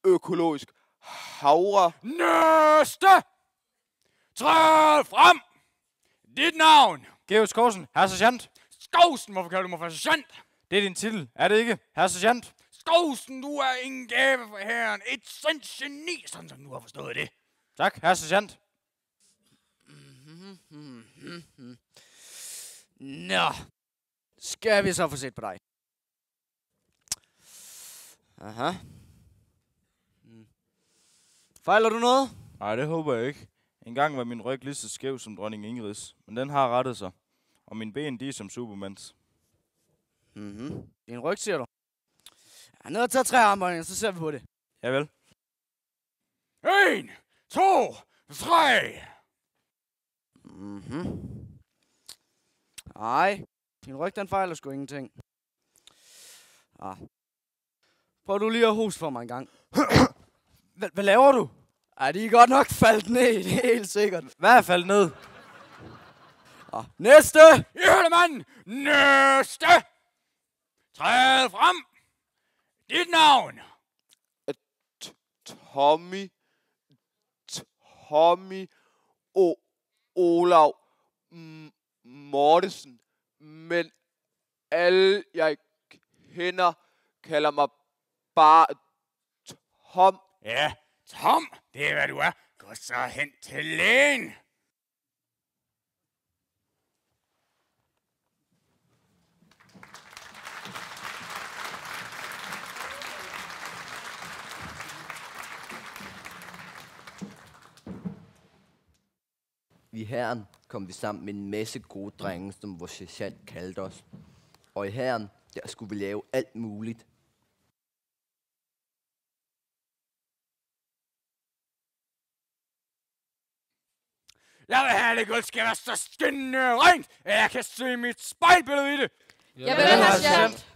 økologisk havre. Næste! Træd frem! Dit navn! Geo Skovsen, herr sergeant. Skovsen, hvorfor kalder du mig for sergeant? Det er din titel, er det ikke, herr sergeant? Skovsen, du er ingen gave for herren. Et sandt geni, sådan som du har forstået det. Tak, herr sergeant. Nå, skal vi så få set på dig? Aha. Fejler du noget? Nej, det håber jeg ikke. En gang var min ryg lige så skæv som dronning Ingrids, men den har rettet sig. Og mine ben, de er som Supermans. Din ryg, siger du? Jeg er nede og tage 3 armbøjninger, så ser vi på det. Javel. 1, 2, 3. Nej, din ryg, den fejler sgu ingenting. Prøv du lige at hoste for mig en gang. Hvad laver du? Ej, de er godt nok faldet ned, det er helt sikkert. Hvad er faldet ned? Næste! I hørte, mand! Næste! Træd frem! Dit navn! Tommy Olav Mortensen. Men alle jeg kender kalder mig bare Tom. Ja, Tom, det er hvad du er. Gå så hen til lægen. I hæren kom vi sammen med en masse gode drenge, som vores sergeant kaldte os. Og i hæren, der skulle vi lave alt muligt. Jeg vil have, det gulv skal være så skinnende rent, at jeg kan se mit spejlbillede i det. Jeg vil have sergeant.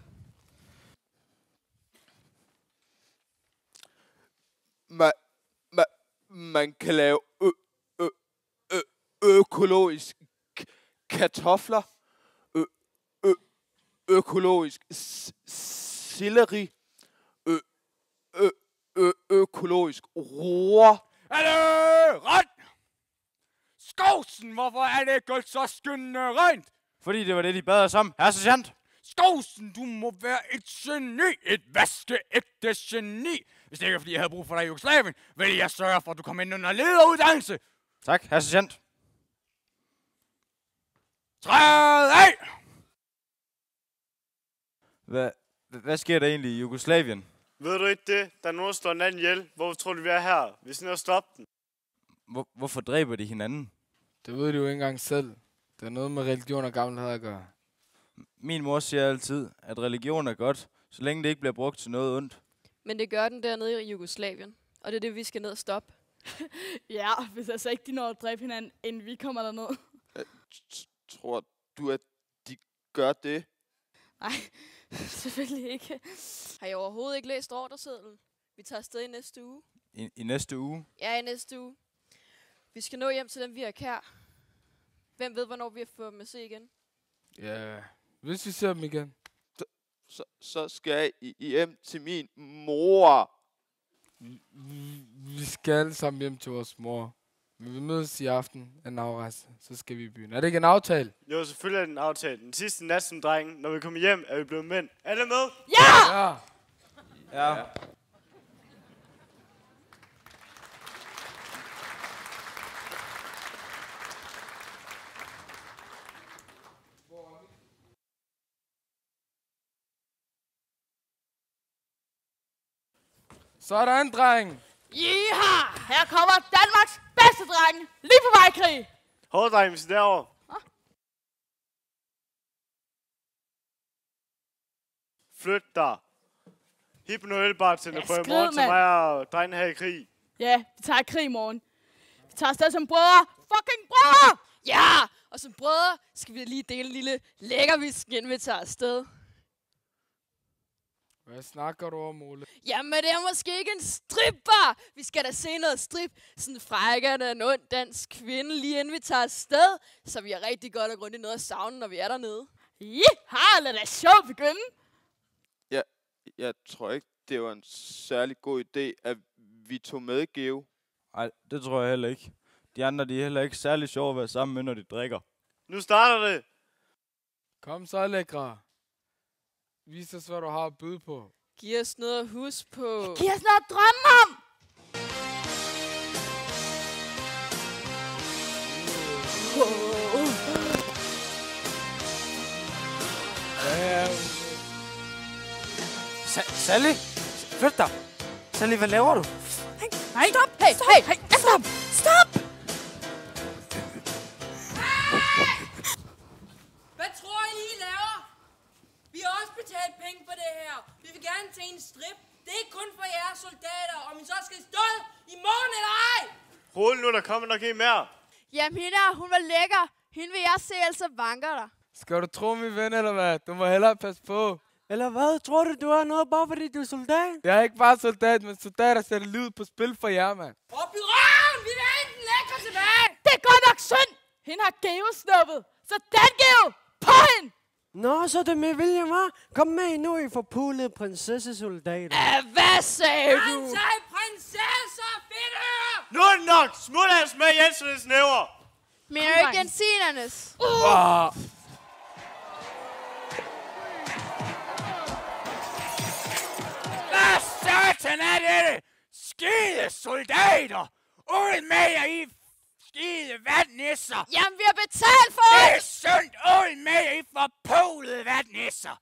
Man kan lave økologisk kartofler, økologisk selleri, økologisk roer. Hallo, Rand! Skovsen, hvorfor er det gulv så skinnende rent? Fordi det var det, de bad os om. Herre sergeant! Skovsen, du må være et geni, et vaskeægte geni. Hvis det ikke er, fordi jeg havde brug for dig i Jugoslavien, vil jeg sørge for, at du kommer ind under lederuddannelse. Tak, herre sergeant. Træd af! Hvad sker der egentlig i Jugoslavien? Ved du ikke det? Der er nogen, der slår en anden ihjel. Hvorfor tror du, vi er her? Vi skal ned og stoppe den. Hvorfor dræber de hinanden? Det ved de jo ikke engang selv. Det er noget med religion og gammelhed at gøre. Min mor siger altid, at religion er godt, så længe det ikke bliver brugt til noget ondt. Men det gør den dernede i Jugoslavien. Og det er det, vi skal ned og stoppe. Ja, hvis altså ikke de når at dræbe hinanden, inden vi kommer derned. Tror du, at de gør det? Nej, selvfølgelig ikke. Har I overhovedet ikke læst ordresedlen? Vi tager afsted i næste uge. I næste uge? Ja, i næste uge. Vi skal nå hjem til dem, vi er kær. Hvem ved, hvornår vi får dem at se igen? Ja, hvis vi ser dem igen. Så skal jeg hjem til min mor. Vi skal alle sammen hjem til vores mor. Men vi mødes i aften en afrejse, så skal vi i byen. Er det ikke en aftale? Jo, selvfølgelig er det en aftale. Den sidste nat som drenge, når vi kommer hjem, er vi blevet mænd. Er det med? Ja! Ja. Sådan, dreng! Jeha! Her kommer Danmarks bedste dreng! Lige på vej, krig! Hold dreng, vi skal derovre. Flyt dig. Hypnoelbartender på i morgen til mig og drengene her i krig. Ja, vi tager krig i morgen. Vi tager afsted som brødre. Fucking brødre! Ja! Og som brødre skal vi lige dele en lille lækkervisken, inden vi tager afsted. Hvad snakker du om, Ole? Jamen, det er måske ikke en stripbar. Vi skal da se noget strip. Sådan frækkerne en ond dansk kvinde, lige inden vi tager afsted. Så vi er rigtig godt og grundigt noget at savne, når vi er dernede. Jeha, lad da sjovt begynde. Ja, jeg tror ikke, det var en særlig god idé, at vi tog med, Geo. Nej, det tror jeg heller ikke. De andre, de er heller ikke særlig sjove at være sammen med, når de drikker. Nu starter det. Kom så, lækre. Vis os, hvad du har at byde på. Giv os noget at huske på. Giv os noget at drømme om. Sally? Flyt dig. Sally, hvad laver du? Nej, stop. Hey, stop. her. Vi vil gerne tage en strip. Det er ikke kun for jer soldater, om I så skal stå i morgen eller ej. Rolig nu, der kommer nok en mere. Jamen, hende her, hun var lækker. Hende vil jeg se, altså vanker dig. Skal du tro, min ven, eller hvad? Du må hellere passe på. Eller hvad? Tror du er noget, bare fordi du er soldat? Jeg er ikke bare soldat, men soldater sætter livet på spil for jer, mand. Op i røven! Vi vil have den lækker tilbage! Det er godt nok synd! Hende har Geo snuppet. Så den Geo! På hende! Nå, så det med vilje, hva'? Kom med nu, I forpulede prinsessesoldater. Hvad sagde du? Han sagde prinsesser, fedt! Nu er det nok! Smut hans med Jensenes næver! Mary Gensinernes. Hvad satan er det? Skide soldater! Ud med jer, I skide vatnisser! Jamen, vi har betalt for det! Det er synd! Ud med jer, I forpulede vatnisser!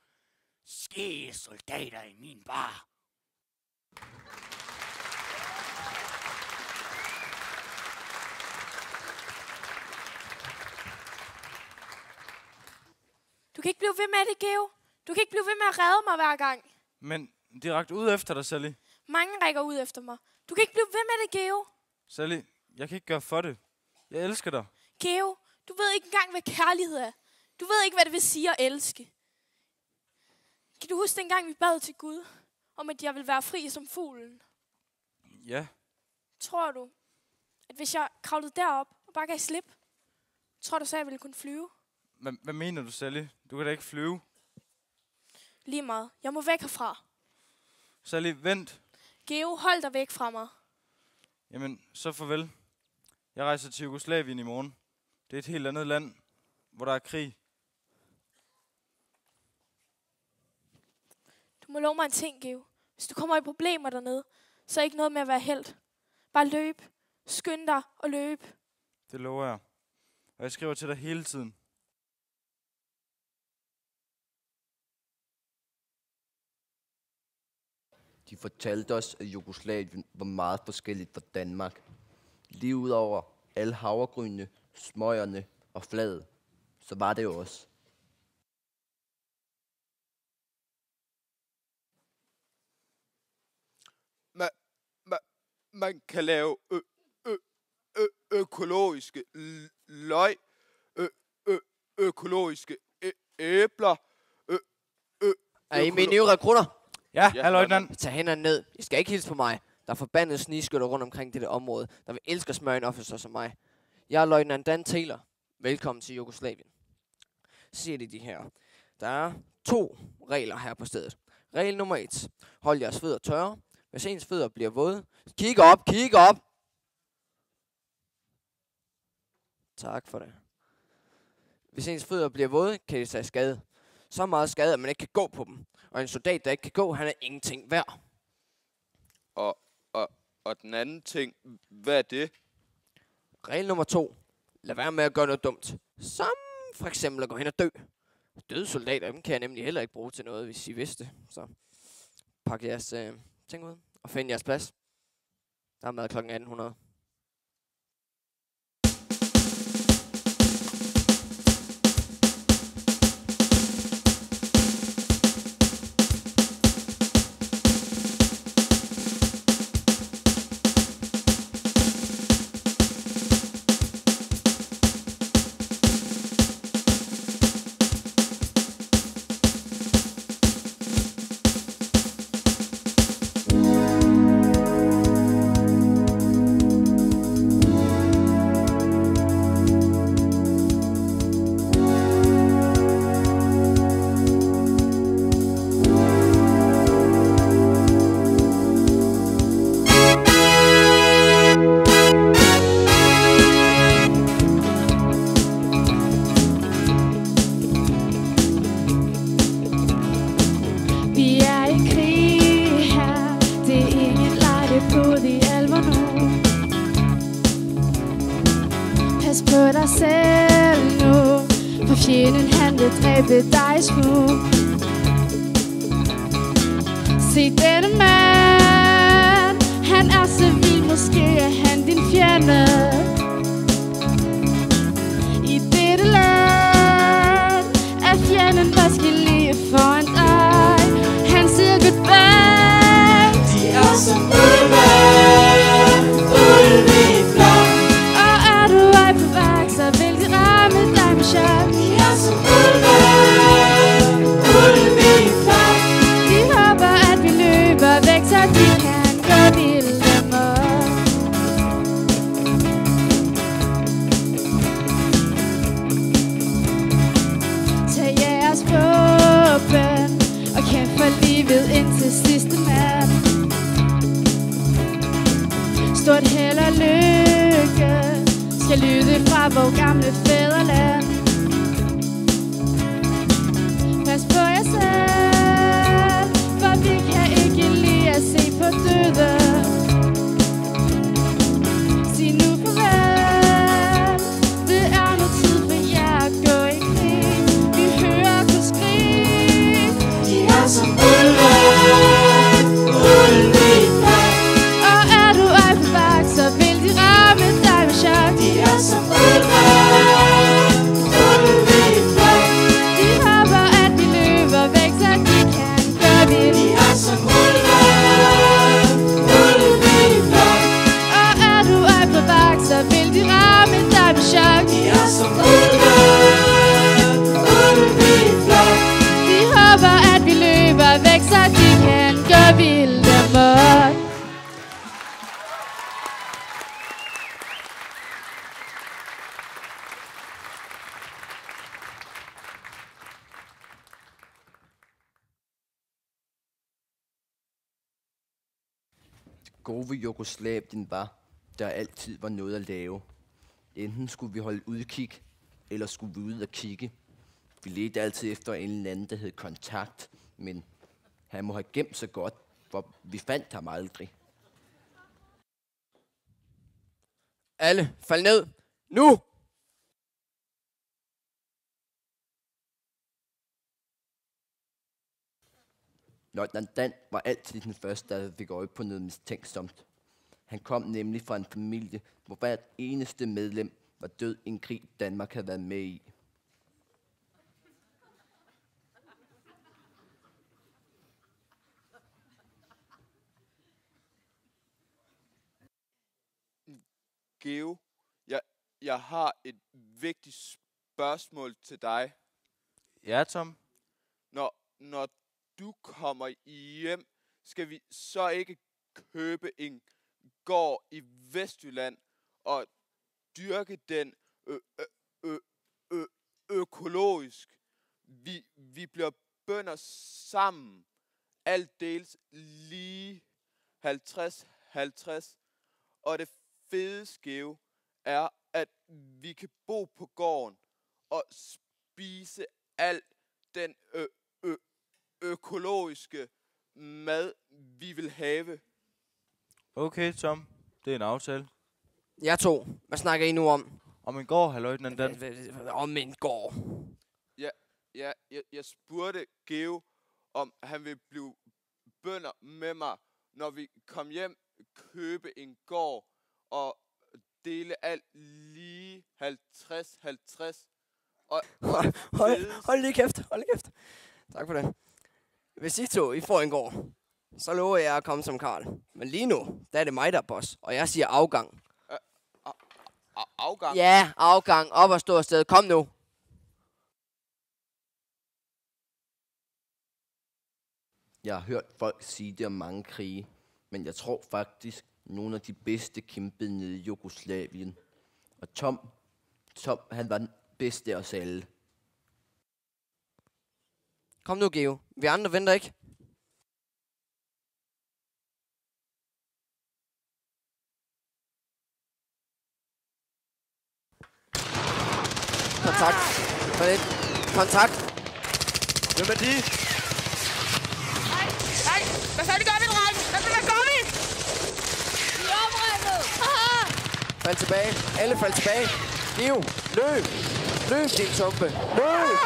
Skide soldater i min bar! Du kan ikke blive ved med det, Geo. Du kan ikke blive ved med at redde mig hver gang. Men direkte ud efter dig, Sally. Mange rækker ud efter mig. Du kan ikke blive ved med det, Geo. Sally, jeg kan ikke gøre for det. Jeg elsker dig. Geo, du ved ikke engang, hvad kærlighed er. Du ved ikke, hvad det vil sige at elske. Kan du huske dengang, vi bad til Gud, om at jeg vil være fri som fuglen? Ja. Tror du, at hvis jeg kravlede derop og bare gav slip, tror du så, jeg ville kunne flyve? Hvad mener du, Sally? Du kan da ikke flyve. Lige meget. Jeg må væk herfra. Sally, vent. Geo, hold dig væk fra mig. Jamen, så farvel. Jeg rejser til Jugoslavien i morgen. Det er et helt andet land, hvor der er krig. Du må love mig en ting, Geo. Hvis du kommer i problemer dernede, så er ikke noget med at være helt. Bare løb. Skynd dig og løb. Det lover jeg. Og jeg skriver til dig hele tiden. De fortalte os, at Jugoslavien var meget forskelligt fra Danmark. Lige ud over alle havregrynene, smøgerne og flaget, så var det jo også. Man kan lave økologiske løg, økologiske æbler. Er I mine nye rekrutter? Ja, løjtnant. Tag hænderne ned. I skal ikke hilse på mig. Der er forbandet snigskytter rundt omkring dette område, der vil elske smørgen officer som mig. Jeg er løjtnant Dan Taylor. Velkommen til Jugoslavien. Så siger de her. Der er 2 regler her på stedet. Regel nummer 1. Hold jeres fødder tørre. Hvis ens fødder bliver våde, kig op, kig op! Tak for det. Hvis ens fødder bliver våde, kan de tage skade. Så meget skade, at man ikke kan gå på dem. Og en soldat, der ikke kan gå, han er ingenting værd. Og den anden ting, hvad er det? Regel nummer 2. Lad være med at gøre noget dumt. Som for eksempel at gå hen og dø. Døde soldater, dem kan jeg nemlig heller ikke bruge til noget, hvis I vidste. Så pak jeres ting ud og find jeres plads. Der er mad kl. 1800. dræbe dig smuk. Se denne mand, han er så vild, måske er han din fjende. I dette land er fjenden måske lige foran dig. Han ser for livet indtil sidste mand. Stort held og lykke skal lyde fra vor gamle fædreland. Pas på jer selv, for vi kan ikke lide at se på døden. Sig nu farvel, det er nu tid for jer at gå i krig. Vi hører på skrig, de er som ulven, ulven. Og er du ej på vagt, så vil de ramme dig med chok. De er som ulven, ulven. De håber at vi løber væk, så de kan gøre vildt. De er som ulven, ulven. Og er du ej på vagt, så vil de ramme dig med chok. De er som ulven, ulven. De håber at vi løber væk, så de kan gøre vildt amok. Gode ved Jugoslavien var, der altid var noget at lave. Enten skulle vi holde udkig, eller skulle vi ud og kigge. Vi ledte altid efter en eller anden, der hed Kontakt, men han må have gemt sig godt, for vi fandt ham aldrig. Alle, fald ned. Nu! Løjtnant Dan var altid den første, der fik øje på noget mistænksomt. Han kom nemlig fra en familie, hvor hvert eneste medlem var død i en krig, Danmark havde været med i. Geo, jeg har et vigtigt spørgsmål til dig. Ja, Tom? Når du kommer hjem, skal vi så ikke købe en gård i Vestjylland og dyrke den økologisk? Vi bliver bønder sammen. Alt dels lige 50-50. Og det fede skæve er, at vi kan bo på gården og spise alt den økologiske mad, vi vil have. Okay, Tom. Det er en aftale. Jeg to. Hvad snakker I nu om? Om en gård, løjtnant Dan. Om en gård. Jeg spurgte Geo, om han vil blive bønder med mig, når vi kom hjem, købe en gård og dele alt lige 50-50. Hold lige kæft, hold lige kæft. Tak for det. Hvis I to, I får en gård, så lover jeg at komme som Karl. Men lige nu, der er det mig, der er boss, og jeg siger afgang. Afgang? Ja, afgang. Op og stå afsted. Kom nu. Jeg har hørt folk sige det om mange krige, men jeg tror faktisk, nogle af de bedste kæmpede nede i Jugoslavien. Og Tom, han var den bedste af os alle. Kom nu, Geo. Vi andre venter ikke. Kontakt. Kontakt. Hvem er de? Nej, hvad fanden gør vi, dreng? Hvad gør vi? Vi er oprevet! Fald tilbage. Alle fald tilbage. Geo, løb. Løb, din tumpe. Løb.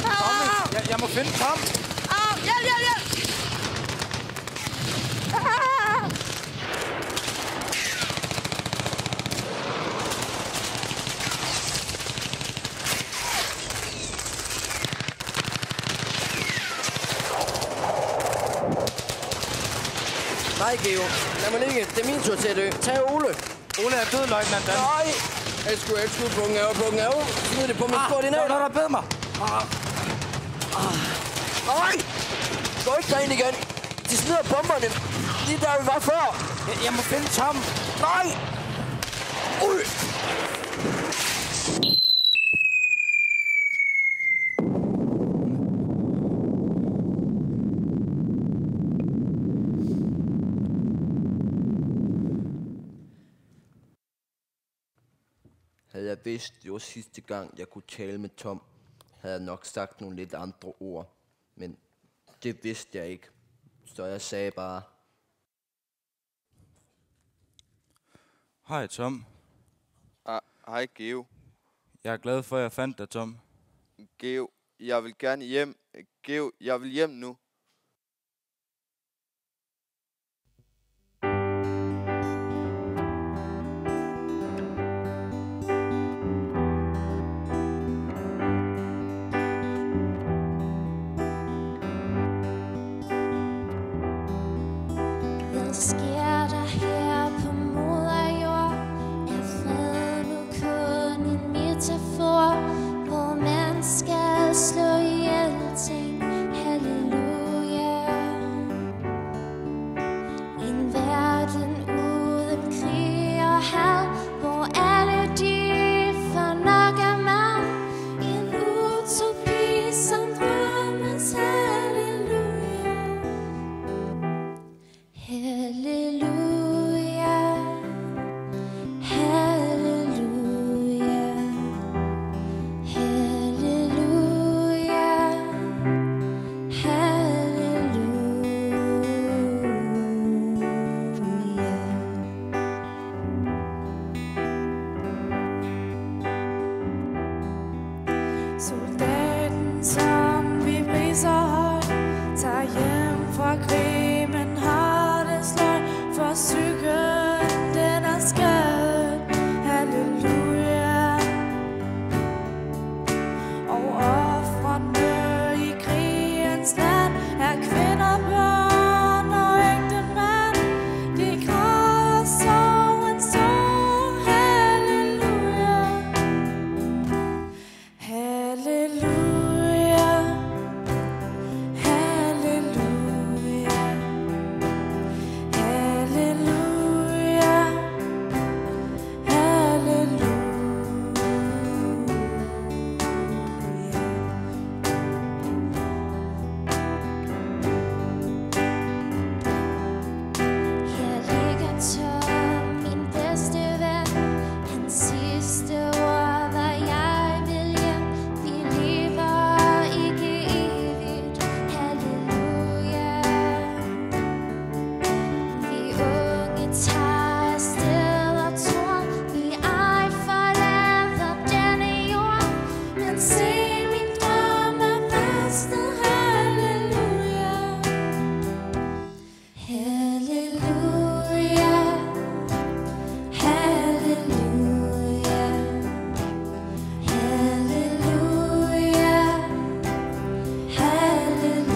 Tommy, jeg må finde Tom. Hjælp! Nej, Geo. Lad mig ligge. Det er min tur til at dø. Tag Ole. Ole er død, løjtnant Dan. Nej. Elsku, plukken af. Smid det på min koordinater. Der bed mig. Nej! Gå ikke derind igen. De smider bomberne. Lige der vi var før. Jeg må finde Tom. Nej! Ud! vidste, det var sidste gang, jeg kunne tale med Tom, havde jeg nok sagt nogle lidt andre ord. Men det vidste jeg ikke. Så jeg sagde bare... Hej Tom. Hej Geo. Jeg er glad for, at jeg fandt dig, Tom. Geo, jeg vil gerne hjem. Geo, jeg vil hjem nu. Hvad sker der her på moder jord? Er fred nu kun en metafor, hvor man skal slå ihjel ting? Halleluja. En verden uden krig og had, hvor alle de får nok af mad. En utopi som drømmes. Halleluja. Halleluja, halleluja, halleluja, halleluja. Soldaten, som vi priser højt, tager hjem fra krig, men har det sløjt, for psyken, den er skadet. Halleluja. Og ofrene i krigens land er kvinder, børn og ægte mand. De græder sorgens sorg. Halleluja. Halleluja. Halleluja. Halleluja. Her ligger Tom, min bedste ven. Hans sidste ord var, jeg vil hjem. Vi lever ikke evigt. Halleluja. Vi unge tager afsted og tror, vi ej forlader denne jord. Men se, min drøm er bristet. Halleluja. Halleluja. Halleluja. Halleluja.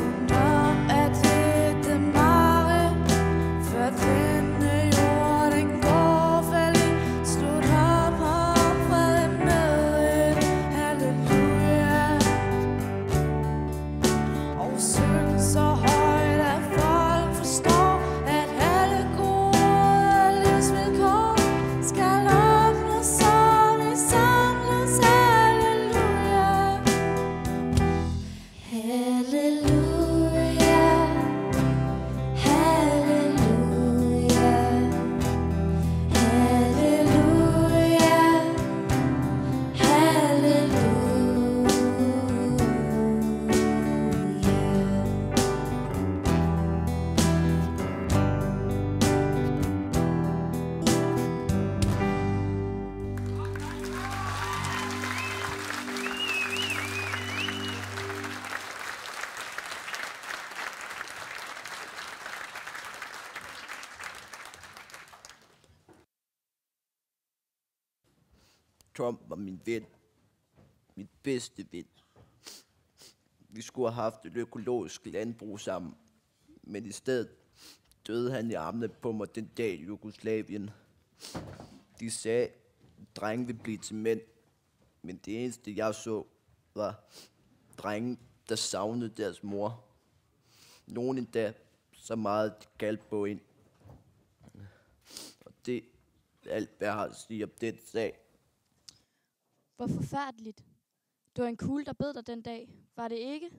Undom at dette mareridt, før denne jord den går faldet. Slut op og fred med et halleluja. Og syng så højt, at folk forstår, at alle gode livsvilkår skal opnås, så vi samles. Halleluja. Halleluja. Halleluja. Halleluja. Tom var min ven. Min bedste ven. Vi skulle have haft et økologisk landbrug sammen. Men i stedet døde han i armene på mig den dag i Jugoslavien. De sagde, at drenge ville blive til mænd. Men det eneste jeg så, var drenge, der savnede deres mor. Nogen endda så meget, de kaldte på en. Og det er alt, hvad jeg har at sige om den sag. Hvor forfærdeligt. Det var en kugle, der bed dig den dag. Var det ikke?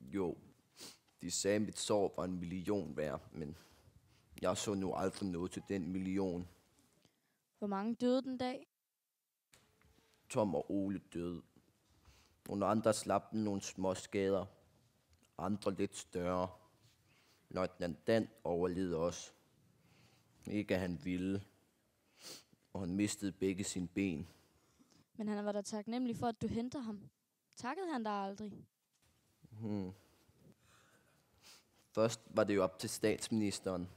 Jo, de sagde, at mit sår var 1 million værd, men jeg så nu aldrig noget til den million. Hvor mange døde den dag? Tom og Ole døde. Nogle andre slap nogle små skader. Andre lidt større. Løjtnant Dan overlevede også. Ikke at han ville. Og han mistede begge sine ben. Men han var da taknemmelig for, at du henter ham. Takkede han dig aldrig? Først var det jo op til statsministeren.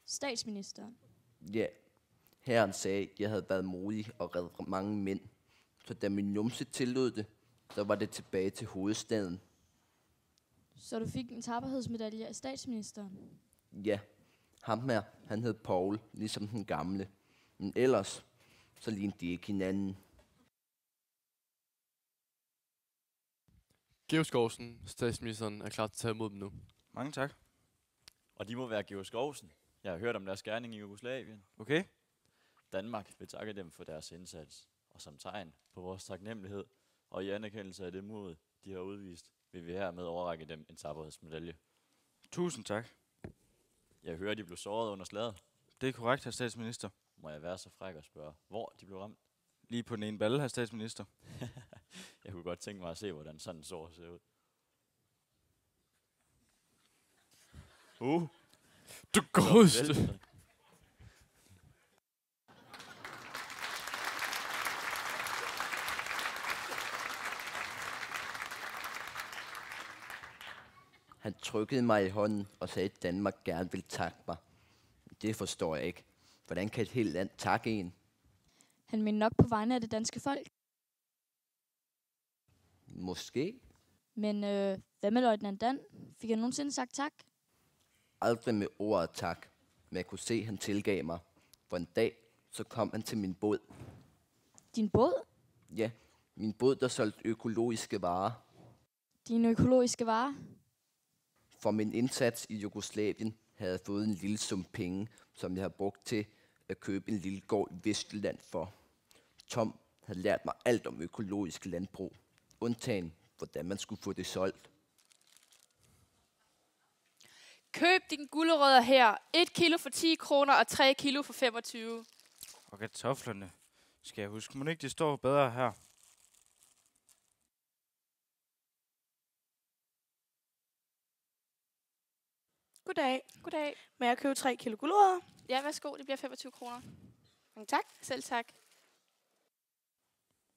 Statsministeren? Ja, herren sagde, at jeg havde været modig og reddet mange mænd. Så da min numse tillod det, så var det tilbage til hovedstaden. Så du fik en tapperhedsmedalje af statsministeren? Ja, ham her, han hed Paul, ligesom den gamle. Men ellers, så lignede de ikke hinanden. Georg Skovsen, statsministeren, er klar til at tage imod dem nu. Mange tak. Og de må være Georg Skovsen. Jeg har hørt om deres gerning i Jugoslavien. Okay. Danmark vil takke dem for deres indsats. Og som tegn på vores taknemmelighed og i anerkendelse af det mod, de har udvist, vil vi hermed overrække dem en tapperhedsmedalje. Tusind tak. Jeg hører, de blev såret under slaget. Det er korrekt, herr statsminister. Må jeg være så fræk og spørge, hvor de blev ramt? Lige på den ene balle, herr statsminister. Jeg kunne godt tænke mig at se, hvordan sådan en sår ser ud. Du godeste. Han trykkede mig i hånden og sagde, at Danmark gerne vil takke mig. Det forstår jeg ikke. Hvordan kan et helt land takke en? Han mener nok på vegne af det danske folk. Måske. Men hvad med løjtnant Dan? Fik han nogensinde sagt tak? Aldrig med ordet tak. Men jeg kunne se, at han tilgav mig. For en dag, så kom han til min båd. Din båd? Ja, min båd, der solgte økologiske varer. Dine økologiske varer? For min indsats i Jugoslavien havde jeg fået en lille sum penge, som jeg har brugt til at købe en lille gård i Vestjylland for. Tom havde lært mig alt om økologisk landbrug, undtagen hvordan man skulle få det solgt. Køb dine gulerødder her. 1 kilo for 10 kroner og 3 kilo for 25. Og kartoflerne. Skal jeg huske, må ikke de står bedre her? Goddag. Goddag. Må jeg købe 3 kilo gulerødder? Ja, værsgo. Det bliver 25 kroner. Tak. Selv tak.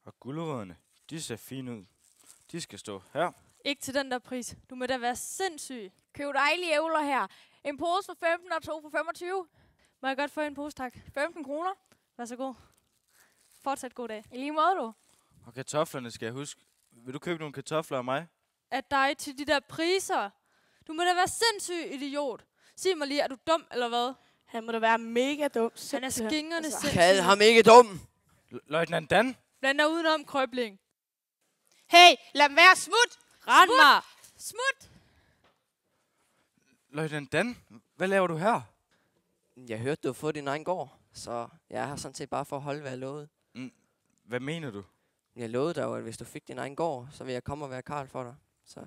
Og gulerødderne, de ser fine ud. De skal stå her. Ikke til den der pris. Du må da være sindssyg. Køb dejlige ævler her. En pose for 15 og 2 for 25. Må jeg godt få en pose, tak? 15 kroner. Vær så god. Fortsat god dag. I lige måde, du. Og kartoflerne skal jeg huske. Vil du købe nogle kartofler af mig? Af dig til de der priser. Du må da være sindssyg, idiot. Sig mig lige, er du dum eller hvad? Han må da være mega dum. Han er skingerne sindssyg. Kald ham ikke dum! Løjtnant Dan? Bland dig udenom, krøbling. Hey, lad dem være. Smut! Rend mig! Smut! Løjtnant Dan, hvad laver du her? Jeg hørte, du har fået din egen gård, så jeg er her sådan set bare for at holde, hvad jeg lovede. Hvad mener du? Jeg lovede dig jo, at hvis du fik din egen gård, så vil jeg komme og være karl for dig. Så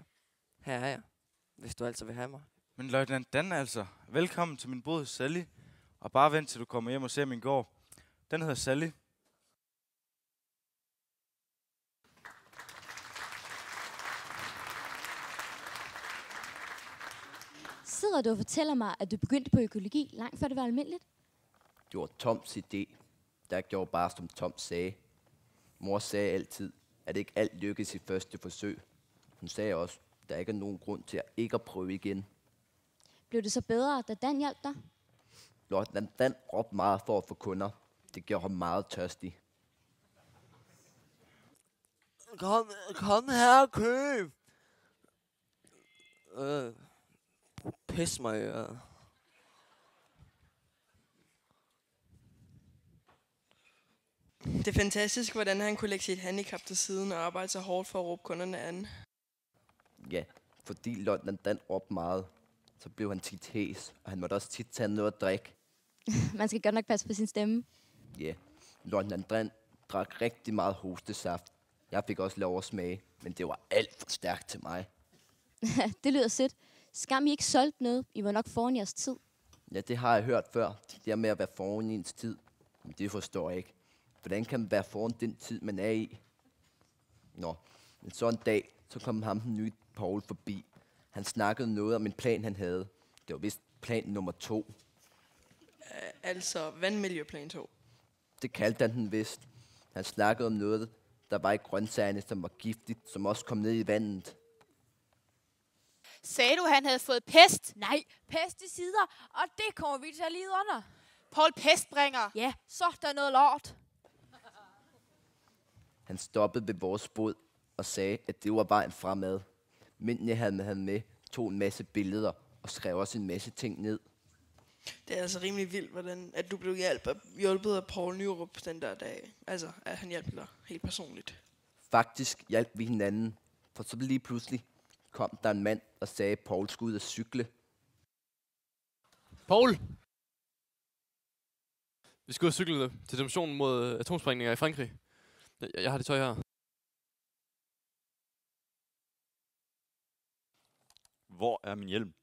her er jeg, hvis du altså vil have mig. Men løjtnant Dan altså, velkommen til min båd Sally. Og bare vent til du kommer hjem og ser min gård. Den hedder Sally. Sidder du og fortæller mig, at du begyndte på økologi langt før det var almindeligt? Det var Toms idé. Der gjorde bare, som Tom sagde. Mor sagde altid, at ikke alt lykkes i første forsøg. Hun sagde også, at der ikke er nogen grund til at ikke at prøve igen. Blev det så bedre, da Dan hjalp dig? Løjtnant Dan råbte meget for at få kunder. Det gjorde ham meget tørstig. Kom her og køb. Pis mig i øret. Det er fantastisk, hvordan han kunne lægge sit handicap til siden og arbejde så hårdt for at råbe kunderne an. Ja, fordi løjtnant Dan råbte meget, så blev han tit hæs, og han måtte også tit tage noget at drikke. Man skal godt nok passe på sin stemme. Ja, løjtnant Dan drak rigtig meget hostesaft. Jeg fik også lov at smage, men det var alt for stærkt til mig. Det lyder sødt. Skam, I ikke solgt noget. I var nok foran jeres tid. Ja, det har jeg hørt før. Det der med at være foran ens tid. Men det forstår jeg ikke. Hvordan kan man være foran den tid, man er i? Nå, men så en dag, så kom ham den nye Paul forbi. Han snakkede noget om en plan, han havde. Det var vist plan nummer 2. Altså vandmiljøplan 2. Det kaldte han den vist. Han snakkede om noget, der var i grøntsagerne, som var giftigt, som også kom ned i vandet. Sagde du, han havde fået pest? Nej, pesticider, og det kommer vi til at lide under. Paul Pestbringer. Ja, så er der noget lort. Han stoppede ved vores båd og sagde, at det var vejen fremad. Mændene jeg havde med ham med, tog en masse billeder og skrev også en masse ting ned. Det er altså rimelig vildt, hvordan at du blev hjulpet af Poul Nyrup den der dag. Altså, at han hjalp dig helt personligt. Faktisk hjalp vi hinanden, for så lige pludselig kom der en mand og sagde, at Paul skulle ud og cykle. Paul! Vi skal ud og cykle til demonstrationen mod atomsprængninger i Frankrig. Jeg har det tøj her. Hvor er min hjelm?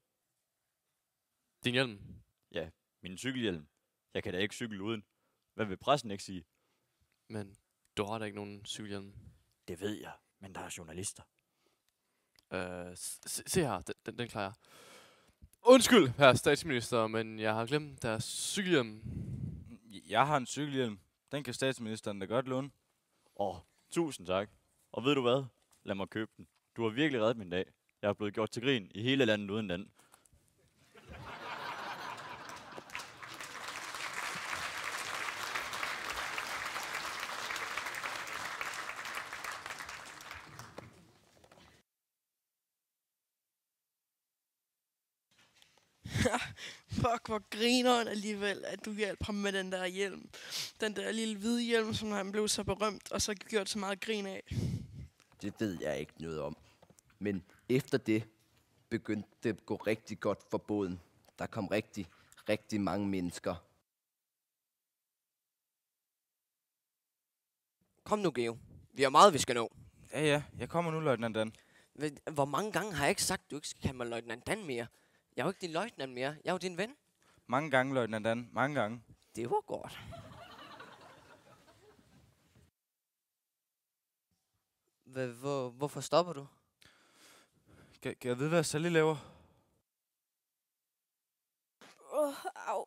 Din hjelm? Ja, min cykelhjelm. Jeg kan da ikke cykle uden. Hvad vil pressen ikke sige? Men du har da ikke nogen cykelhjelm. Det ved jeg, men der er journalister. Se her, den klarer jeg. Undskyld, herre statsminister, men jeg har glemt deres cykelhjelm. Jeg har en cykelhjelm. Den kan statsministeren da godt låne. Tusind tak. Og ved du hvad? Lad mig købe den. Du har virkelig reddet min dag. Jeg er blevet gjort til grin i hele landet uden den. Fuck, hvor grineren alligevel, at du hjalp ham med den der hjelm. Den der lille hvide hjelm, som han blev så berømt, og så gjort så meget grin af. Det ved jeg ikke noget om. Men efter det begyndte det at gå rigtig godt for båden. Der kom rigtig mange mennesker. Kom nu, Geo. Vi har meget, vi skal nå. Ja, jeg kommer nu, løjtnant Dan. Hvor mange gange har jeg ikke sagt, du ikke skal kalde mig løjtnant Dan mere? Jeg er jo ikke din løjtnant mere. Jeg er jo din ven. Mange gange, løjtnant Dan. Mange gange. Det var godt. Hvorfor stopper du? Kan jeg vide, hvad Sally laver?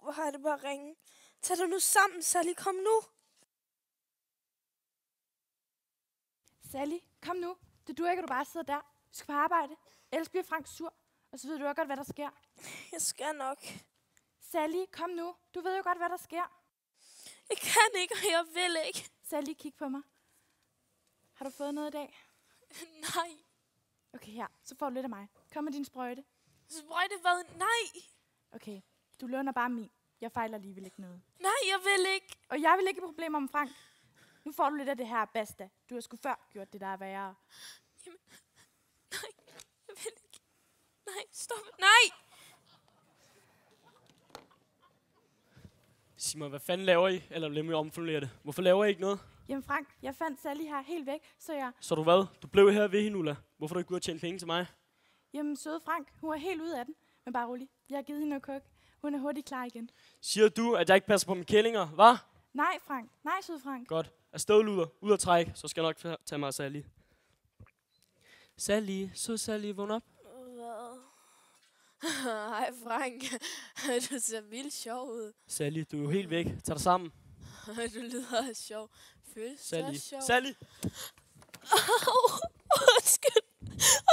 Hvor har det bare ringe. Tag dig nu sammen, Sally. Kom nu. Sally, kom nu. Det duer ikke, at du bare sidder der. Vi skal på arbejde. Ellers bliver Frank sur. Og så ved du jo godt, hvad der sker. Jeg skal nok. Sally, kom nu. Du ved jo godt, hvad der sker. Jeg kan ikke, og jeg vil ikke. Sally, kig på mig. Har du fået noget i dag? Nej. Okay, her. Så får du lidt af mig. Kom med din sprøjte. Sprøjte hvad? Nej. Okay, du låner bare min. Jeg fejler alligevel ikke noget. Nej, jeg vil ikke. Og jeg vil ikke have problemer med Frank. Nu får du lidt af det her basta. Du har sgu før gjort det, der er værre. Jamen, nej, jeg vil ikke. Nej, stop. Nej! Sig mig, hvad fanden laver I? Eller lad mig omformulere det. Hvorfor laver I ikke noget? Jamen Frank, jeg fandt Sally her helt væk, så jeg... Så du hvad? Du blev her ved hende, Ulla. Hvorfor du ikke gå og tjene penge til mig? Jamen søde Frank, hun er helt ude af den. Men bare rolig, jeg har givet hende noget kok. Hun er hurtigt klar igen. Siger du, at jeg ikke passer på mine kællinger, hva'? Nej Frank, nej søde Frank. Godt. Afsted, luder. Ud og træk, så skal jeg nok tage mig af Sally. Sally, vågn op. Hvad? Hej Frank. Du ser vildt sjov ud. Sally, du er jo helt væk. Tag dig sammen. Du lyder sjov. Føles Sally. sjov. Sally!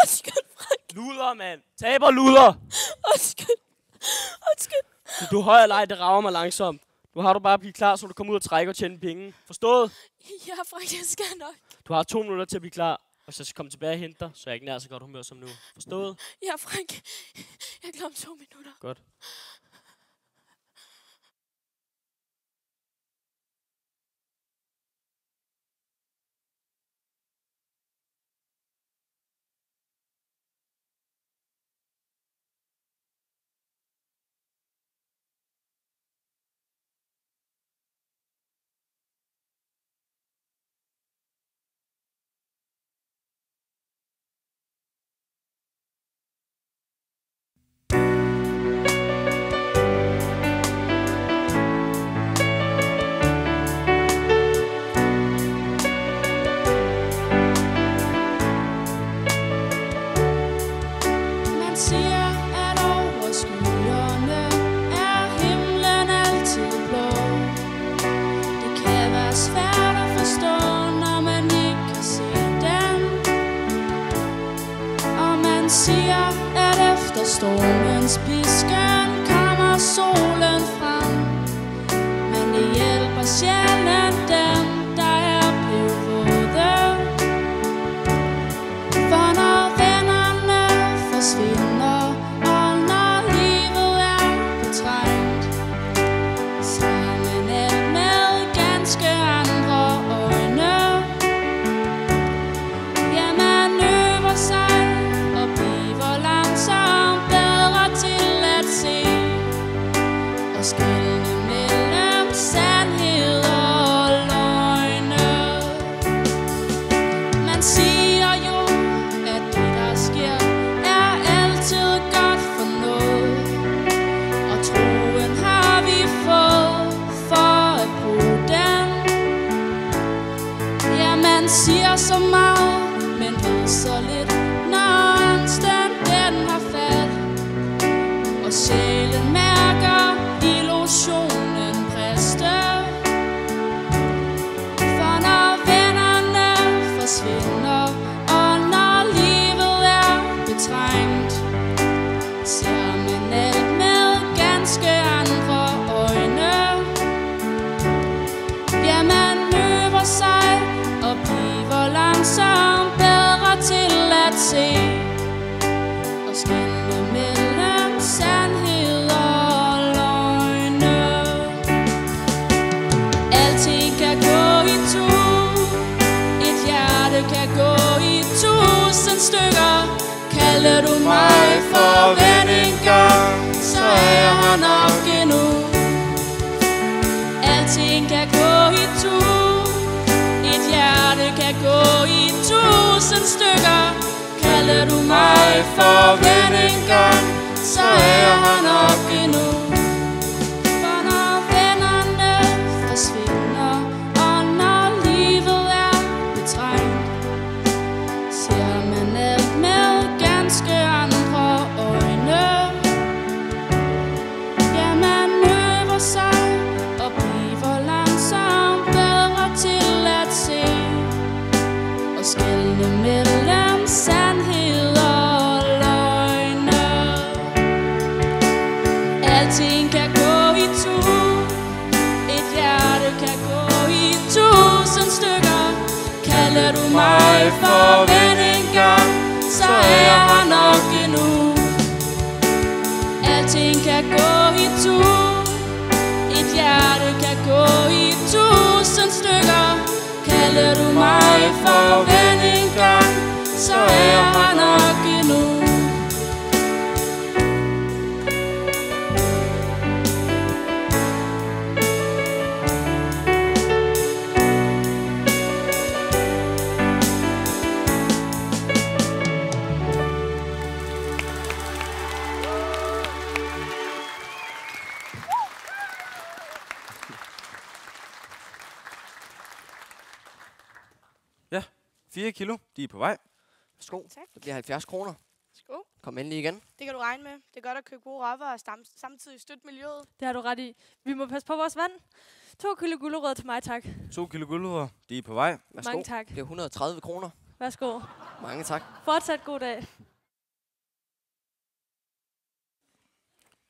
Undskyld, Frank. Luder, mand. Taber, luder. Undskyld. Du er høj og leg, det rager mig langsomt. Nu har du bare blive klar, så du kommer ud og trækker og tjene penge. Forstået? Ja, Frank, jeg skal nok. Du har 2 minutter til at blive klar, og så skal komme tilbage og hente dig, så jeg ikke nær så godt humør som nu. Forstået? Ja, Frank. Jeg glemte 2 minutter. Godt. stormens pisken kommer solen frem, men det hjælper sjældent dem, der er blevet våde. For når vennerne forsvinder, og når livet er betrængt, ser man alt med ganske andre øjne. Ja, man øver sig og bliver langsomt bedre til at se og skelne mellem sandhed og løgne. Man siger jo, at det der sker er altid godt for noget, og troen har vi fået for at bruge den. Ja, man siger så meget, men ved så lidt, når angsten den har fat, og sjælen mærker illusionen briste. For når vennerne forsvinder, og når livet er betrængt, ser man alt med ganske andre øjne. Ja, man øver sig og bliver langsomt bedre til at se og skelne mellem sandhed og løgne. Alting kan gå i tu, et hjerte kan gå i 1000 stykker. Kalder du mig for ven engang, så er jeg her nok endnu. Alting kan gå i tu, et hjerte kan gå i 1000 stykker. Kalder du mig for ven engang, så er jeg her nok endnu. For når vennerne forsvinder, og når livet er betrængt, ser man alt med ganske andre øjne. Ja, man øver sig og bliver langsomt bedre til at se og skelne mellem sandhed og løgne. Alting kan gå i tu, et hjerte kan gå i 1000 stykker. Kalder du mig for ven engang, så er jeg her nok endnu. Alting kan gå i tu, et hjerte kan gå i 1000 stykker. Kalder du mig for ven engang, så er jeg her nok endnu. Ja, 4 kilo. De er på vej. Værsgo. Det bliver 70 kroner. Værsgo. Kom endelig igen. Det kan du regne med. Det er godt at købe gode råvarer og samtidig støtte miljøet. Det har du ret i. Vi må passe på vores vand. 2 kilo gulerødder til mig, tak. 2 kilo gulerødder. De er på vej. Værsgo. Mange tak. Det er 130 kroner. Værsgo. Mange tak. Fortsat god dag.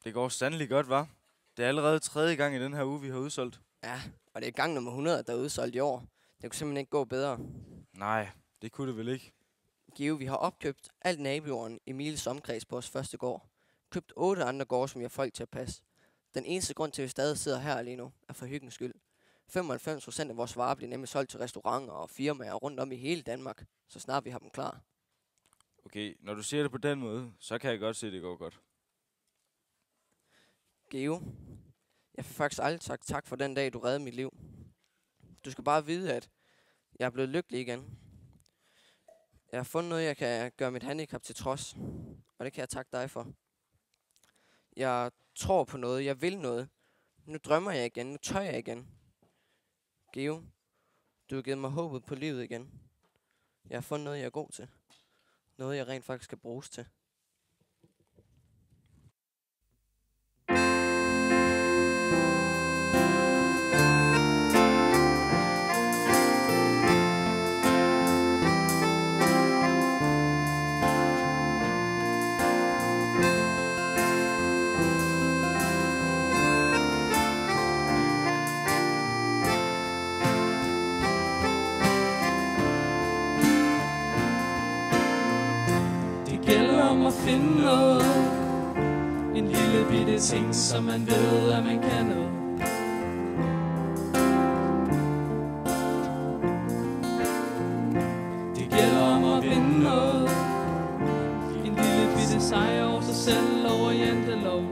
Det går sandelig godt, hva'? Det er allerede 3. gang i den her uge, vi har udsolgt. Ja, og det er gang nummer 100, der er udsolgt i år. Det kunne simpelthen ikke gå bedre. Nej, det kunne det vel ikke. Give, vi har opkøbt alt nabojorden i Miles omkreds på vores første gård. Købt 8 andre gårde, som vi har folk til at passe. Den eneste grund til, at vi stadig sidder her lige nu, er for hyggens skyld. 95% af vores varer bliver nemlig solgt til restauranter og firmaer rundt om i hele Danmark, så snart vi har dem klar. Okay, når du siger det på den måde, så kan jeg godt se, at det går godt. Geo, jeg får faktisk aldrig sagt tak for den dag, du reddede mit liv. Du skal bare vide, at jeg er blevet lykkelig igen. Jeg har fundet noget, jeg kan gøre mit handicap til trods, og det kan jeg takke dig for. Jeg tror på noget, jeg vil noget. Nu drømmer jeg igen, nu tør jeg igen. Geo, du har givet mig håbet på livet igen. Jeg har fundet noget, jeg er god til. Noget, jeg rent faktisk skal bruges til. om at finde noget. En lille bitte ting, som man ved, at man kan noget. Det gælder om at vinde noget. En lille bitte sejr over sig selv, over jantelov.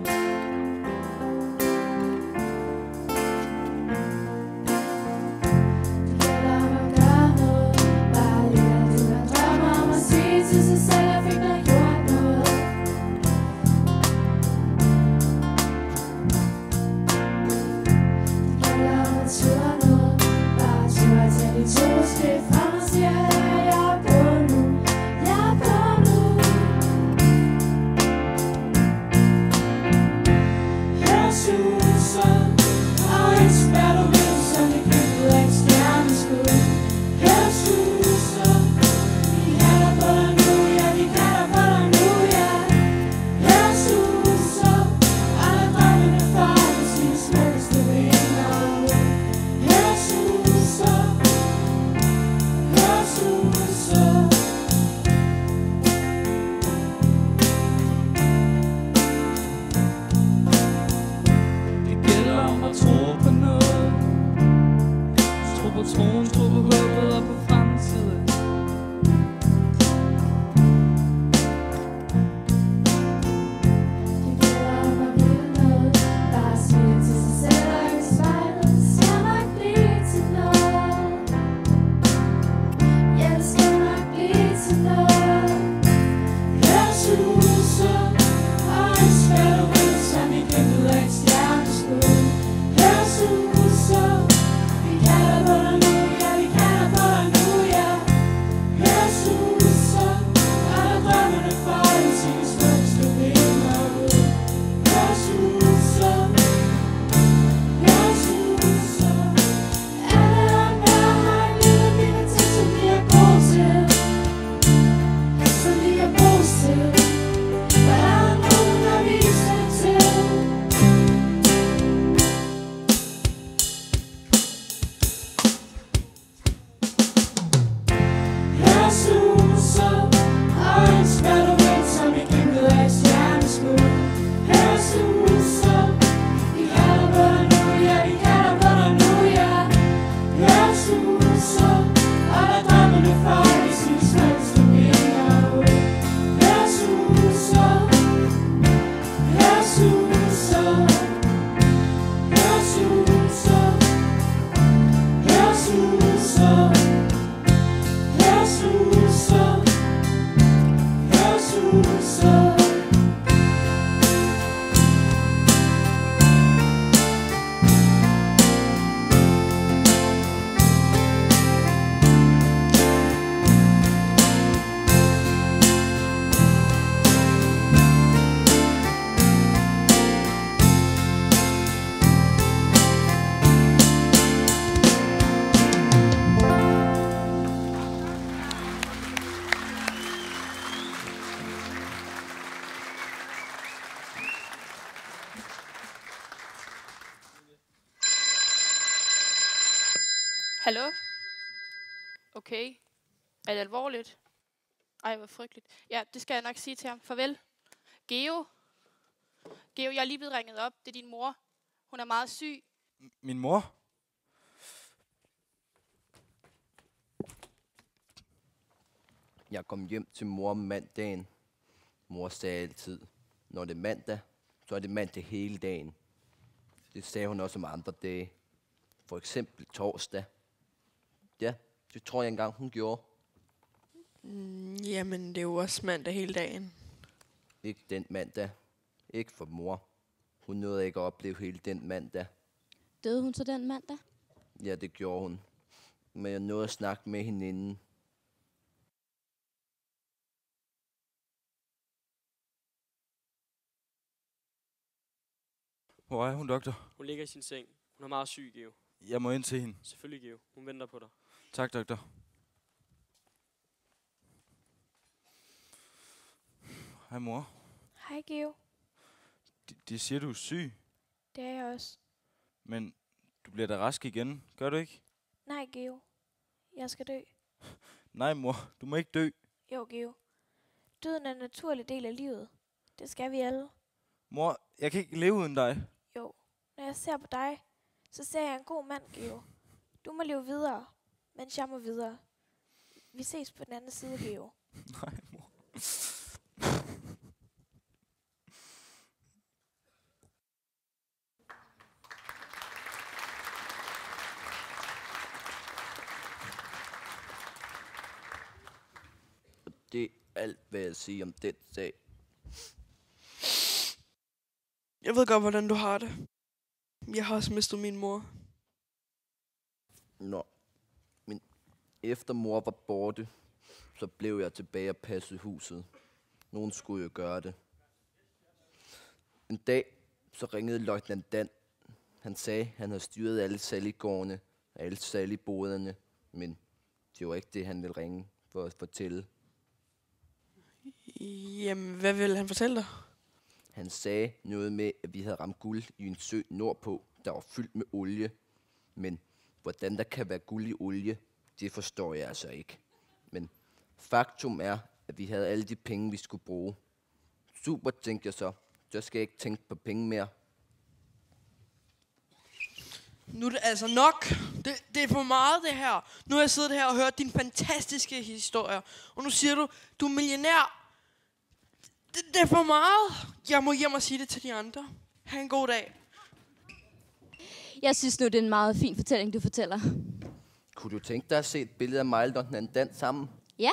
Hallo? Okay. Er det alvorligt? Ej, hvor frygteligt. Ja, det skal jeg nok sige til ham. Farvel. Geo? Geo, jeg er lige blevet ringet op. Det er din mor. Hun er meget syg. Min mor? Jeg kom hjem til mor om mandagen. Mor sagde altid, når det er mandag, så er det mandag hele dagen. Det sagde hun også om andre dage. For eksempel torsdag. Ja, det tror jeg engang, hun gjorde. Jamen, det er jo også mandag hele dagen. Ikke den mandag. Ikke for mor. Hun nåede ikke at opleve hele den mandag. Døde hun så den mandag? Ja, det gjorde hun. Men jeg nåede at snakke med hende inden. Hvor er hun, doktor? Hun ligger i sin seng. Hun er meget syg, Geo. Jeg må ind til hende. Selvfølgelig, Geo. Hun venter på dig. Tak, doktor. Hej, mor. Hej, Geo. De siger, du er syg. Det er jeg også. Men du bliver da rask igen, gør du ikke? Nej, Geo. Jeg skal dø. Nej, mor. Du må ikke dø. Jo, Geo. Døden er en naturlig del af livet. Det skal vi alle. Mor, jeg kan ikke leve uden dig. Jo, når jeg ser på dig, så ser jeg en god mand, Geo. Du må leve videre, mens jeg må videre. Vi ses på den anden side, Geo. Nej, mor. Det er alt, hvad jeg siger om den sag. Jeg ved godt, hvordan du har det. Jeg har også mistet min mor. Nå, men efter mor var borte, så blev jeg tilbage og passede huset. Nogen skulle jo gøre det. En dag, så ringede løjtnant Dan. Han sagde, han havde styret alle Sally-gårdene og alle Sally-boderne, men det var ikke det, han ville ringe for at fortælle. Jamen, hvad ville han fortælle dig? Han sagde noget med, at vi havde ramt guld i en sø nordpå, der var fyldt med olie. Men hvordan der kan være guld i olie, det forstår jeg altså ikke. Men faktum er, at vi havde alle de penge, vi skulle bruge. Super, tænkte jeg så. Så skal jeg ikke tænke på penge mere. Nu er det altså nok. Det er for meget, det her. Nu har jeg siddet her og hørt dine fantastiske historier. Og nu siger du, du er millionær. Det er for meget. Jeg må hjem og sige det til de andre. Ha' en god dag. Jeg synes nu, det er en meget fin fortælling, du fortæller. Kunne du tænke dig at se et billede af mig og den Dan sammen? Ja.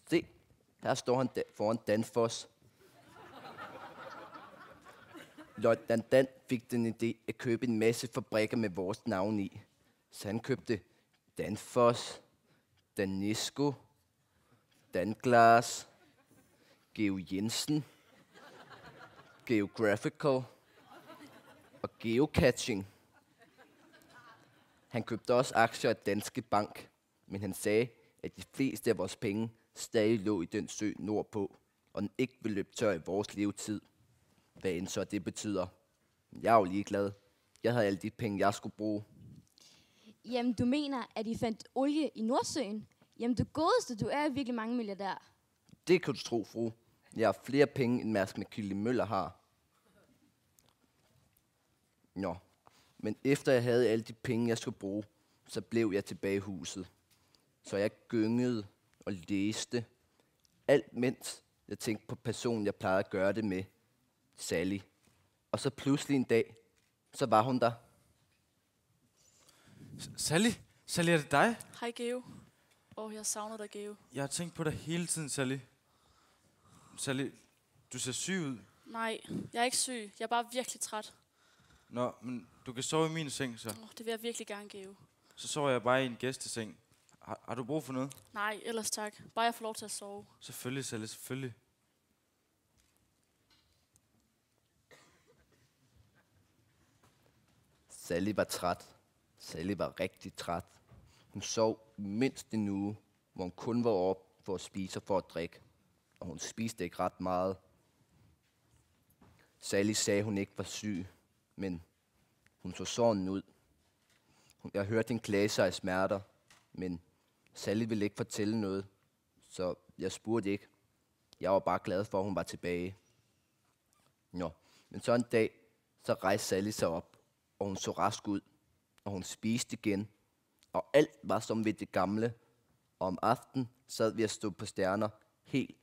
Se, her står han foran Danfoss. Løjtnant Dan fik den idé at købe en masse fabrikker med vores navn i. Så han købte Danfoss, Danisco, Danglas, Geo Jensen, Geographical og Geocaching. Han købte også aktier af Danske Bank, men han sagde, at de fleste af vores penge stadig lå i den sø nordpå, og den ikke vil løbe tør i vores levetid. Hvad end så det betyder. Jeg er jo ligeglad. Jeg havde alle de penge, jeg skulle bruge. Jamen, du mener, at I fandt olie i Nordsøen? Jamen, du godeste, du er virkelig mange milliardær. Det kan du tro, fru. Jeg har flere penge, end Mærsk McKinley Møller har. Nå, men efter jeg havde alle de penge, jeg skulle bruge, så blev jeg tilbage i huset. Så jeg gyngede og læste. Alt mens jeg tænkte på personen, jeg plejede at gøre det med. Sally. Og så pludselig en dag, så var hun der. Sally? Sally, er det dig? Hej, Geo. Jeg savner dig, Geo. Jeg har tænkt på dig hele tiden, Sally. Sally, du ser syg ud. Nej, jeg er ikke syg. Jeg er bare virkelig træt. Nå, men du kan sove i min seng, så. Det vil jeg virkelig gerne, Geo. Så sover jeg bare i en gæsteseng. Har du brug for noget? Nej, ellers tak. Bare jeg får lov til at sove. Selvfølgelig, Sally, selvfølgelig. Sally var træt. Sally var rigtig træt. Hun sov mindst en uge, hvor hun kun var op for at spise og for at drikke. Og hun spiste ikke ret meget. Sally sagde, hun ikke var syg, men hun så sådan ud. Jeg hørte hende klage sig af smerter, men Sally ville ikke fortælle noget, så jeg spurgte ikke. Jeg var bare glad for, at hun var tilbage. Nå, men så en dag, så rejste Sally sig op, og hun så rask ud, og hun spiste igen, og alt var som ved det gamle, og om aftenen sad vi at stå på stjerner, helt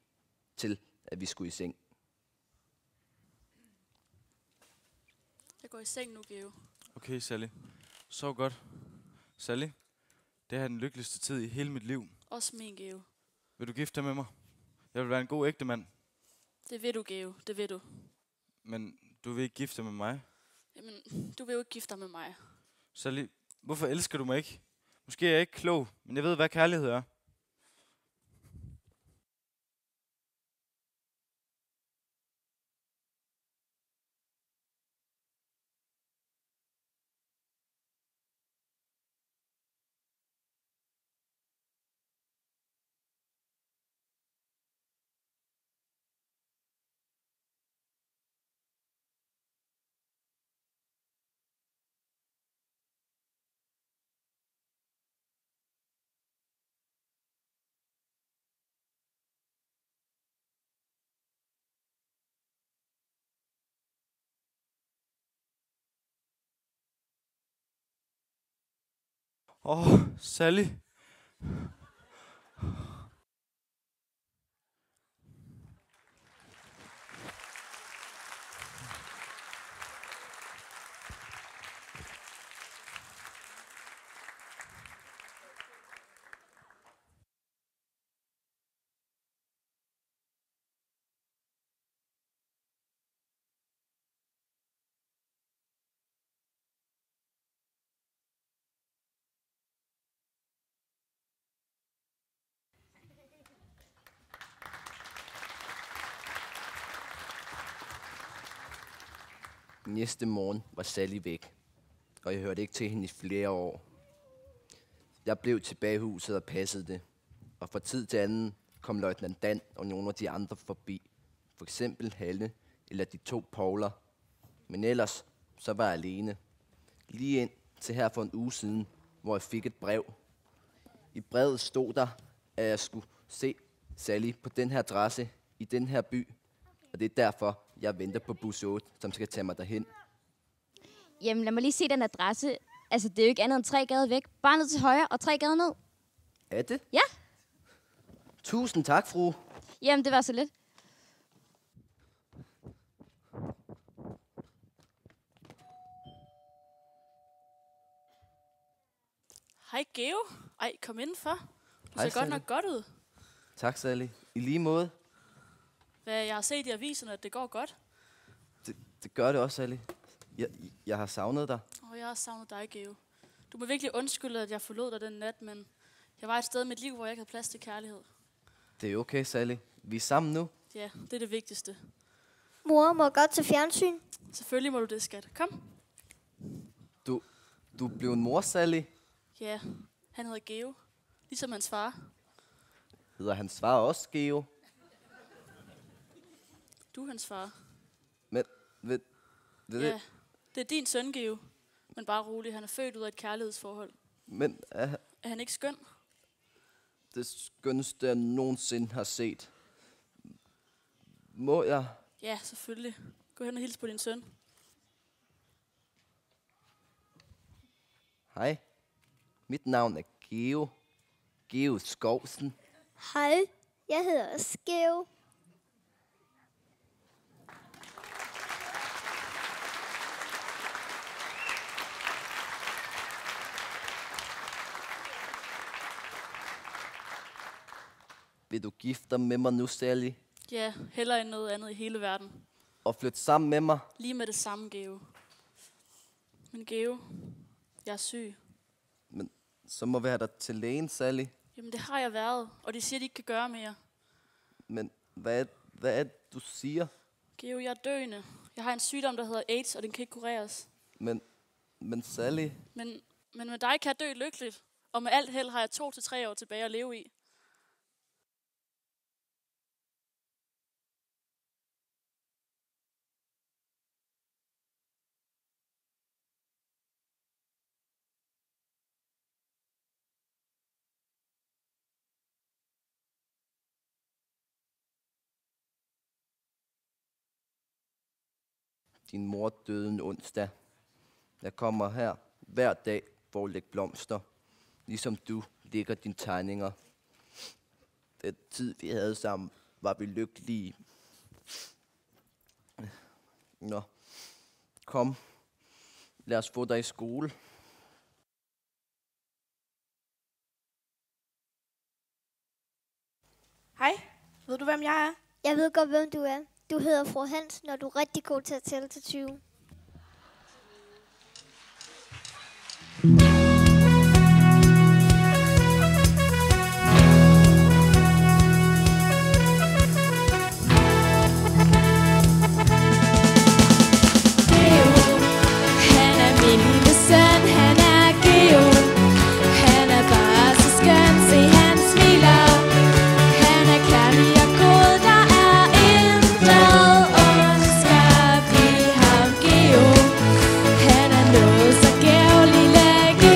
til at vi skulle i seng. Jeg går i seng nu, Geo. Okay, Sally. Sov godt. Sally, det er den lykkeligste tid i hele mit liv. Også min, Geo. Vil du gifte dig med mig? Jeg vil være en god ægtemand. Det vil du, Geo. Det vil du. Men du vil ikke gifte dig med mig? Jamen, du vil jo ikke gifte dig med mig. Sally, hvorfor elsker du mig ikke? Måske er jeg ikke klog, men jeg ved, hvad kærlighed er. Sally. Næste morgen var Sally væk, og jeg hørte ikke til hende i flere år. Jeg blev tilbage i huset og passede det, og fra tid til anden kom løjtnant Dan og nogle af de andre forbi. For eksempel Halle eller de 2 Pauler. Men ellers så var jeg alene. Lige ind til her for en uge siden, hvor jeg fik et brev. I brevet stod der, at jeg skulle se Sally på den her adresse i den her by. Og det er derfor, jeg venter på bus 8, som skal tage mig derhen. Jamen, lad mig lige se den adresse. Altså, det er jo ikke andet end 3 gader væk. Bare ned til højre og 3 gader ned. Er det? Ja. Tusind tak, fru. Jamen, det var så lidt. Hej, Geo. Ej, kom indenfor. Du Hej, ser godt Sally. nok godt ud. Tak, Sally. I lige måde. Hvad jeg har set i aviserne, at det går godt. Det gør det også, Sally. Jeg har savnet dig. Jeg har savnet dig, Geo. Du må virkelig undskylde, at jeg forlod dig den nat, men jeg var et sted i mit liv, hvor jeg ikke havde plads til kærlighed. Det er okay, Sally. Vi er sammen nu. Ja, det er det vigtigste. Mor, må jeg godt til fjernsyn? Selvfølgelig må du det, skat. Kom. Du blev en mor, Sally. Ja, han hedder Geo. Ligesom hans far. Hedder hans far også Geo? Du er hans far. Men, Ja, det er din søn, Geo. Men bare rolig, han er født ud af et kærlighedsforhold. Men Er han ikke skøn? det skønneste, jeg nogensinde har set. Må jeg? Ja, selvfølgelig. Gå hen og hils på din søn. Hej. Mit navn er Geo. Geo Skovsen. Hej, jeg hedder Skæv. Vil du gifte dig med mig nu, Sally? Ja, hellere end noget andet i hele verden. Og flytte sammen med mig? Lige med det samme, Geo. Men Geo, jeg er syg. Men så må vi have dig til lægen, Sally. Jamen, det har jeg været, og de siger, de ikke kan gøre mere. Men hvad er det, du siger? Geo, jeg er døende. Jeg har en sygdom, der hedder AIDS, og den kan ikke kureres. Men Sally... Men med dig kan jeg dø lykkeligt. Og med alt held har jeg 2 til 3 år tilbage at leve i. Din mor døde en onsdag. Jeg kommer her hver dag for at lægge blomster, ligesom du lægger dine tegninger. Den tid, vi havde sammen, var vi lykkelige. Nå, kom. Lad os få dig i skole. Hej, ved du, hvem jeg er? Jeg ved godt, hvem du er. Du hedder fru Hansen, og du er rigtig god til at tælle til 20. Han er min lille søn, han er Geo. Han er bare så skøn, se han smiler. Han er kærlig og god, der er intet ondt skal blive ham Geo. Han er noget så gæv, lille Geo.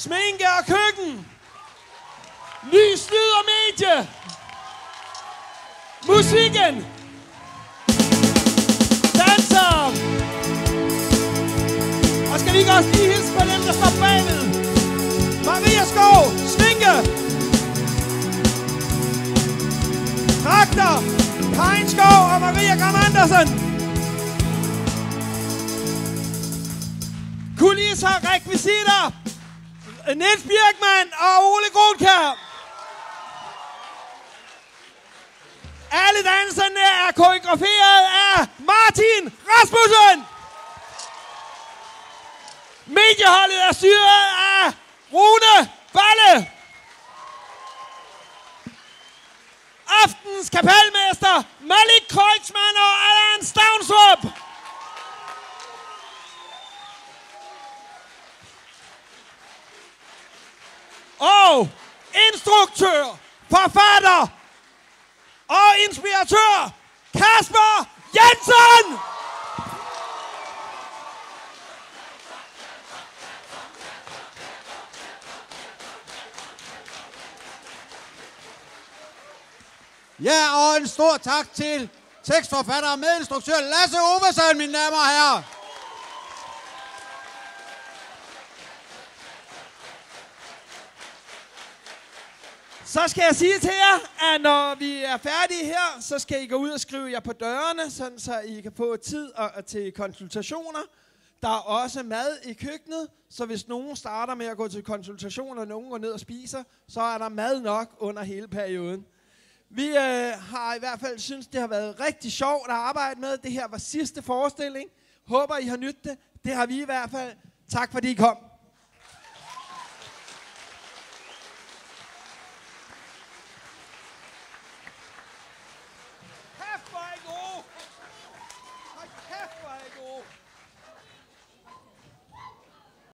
Sminke og køkken. Lys, lyd og medie. Musikken. Danser. Og skal vi ikke også lige hilse på dem, der står bagved? Maria Skov, sminke. Traktor, Karin Skov og Maria Gram Andersen. Kulisser, rekvisitter. Niels Birkmann og Ole Gronkjær. Alle danserne er koreograferet af Martin Rasmussen. Medieholdet er styret af Rune Balle. Aftens kapelmester Malik Kreutzmann og Allan Stavnsrup. Og instruktør, forfatter og inspiratør Kasper Jensen. Ja, og en stor tak til tekstforfatter og medinstruktør Lasse Ovesen, mine damer og herrer. Så skal jeg sige til jer, at når vi er færdige her, så skal I gå ud og skrive jer på dørene, sådan så I kan få tid til konsultationer. Der er også mad i køkkenet, så hvis nogen starter med at gå til konsultation, og nogen går ned og spiser, så er der mad nok under hele perioden. Vi har i hvert fald synes det har været rigtig sjovt at arbejde med. Det her var sidste forestilling. Håber, I har nydt det. Det har vi i hvert fald. Tak fordi I kom.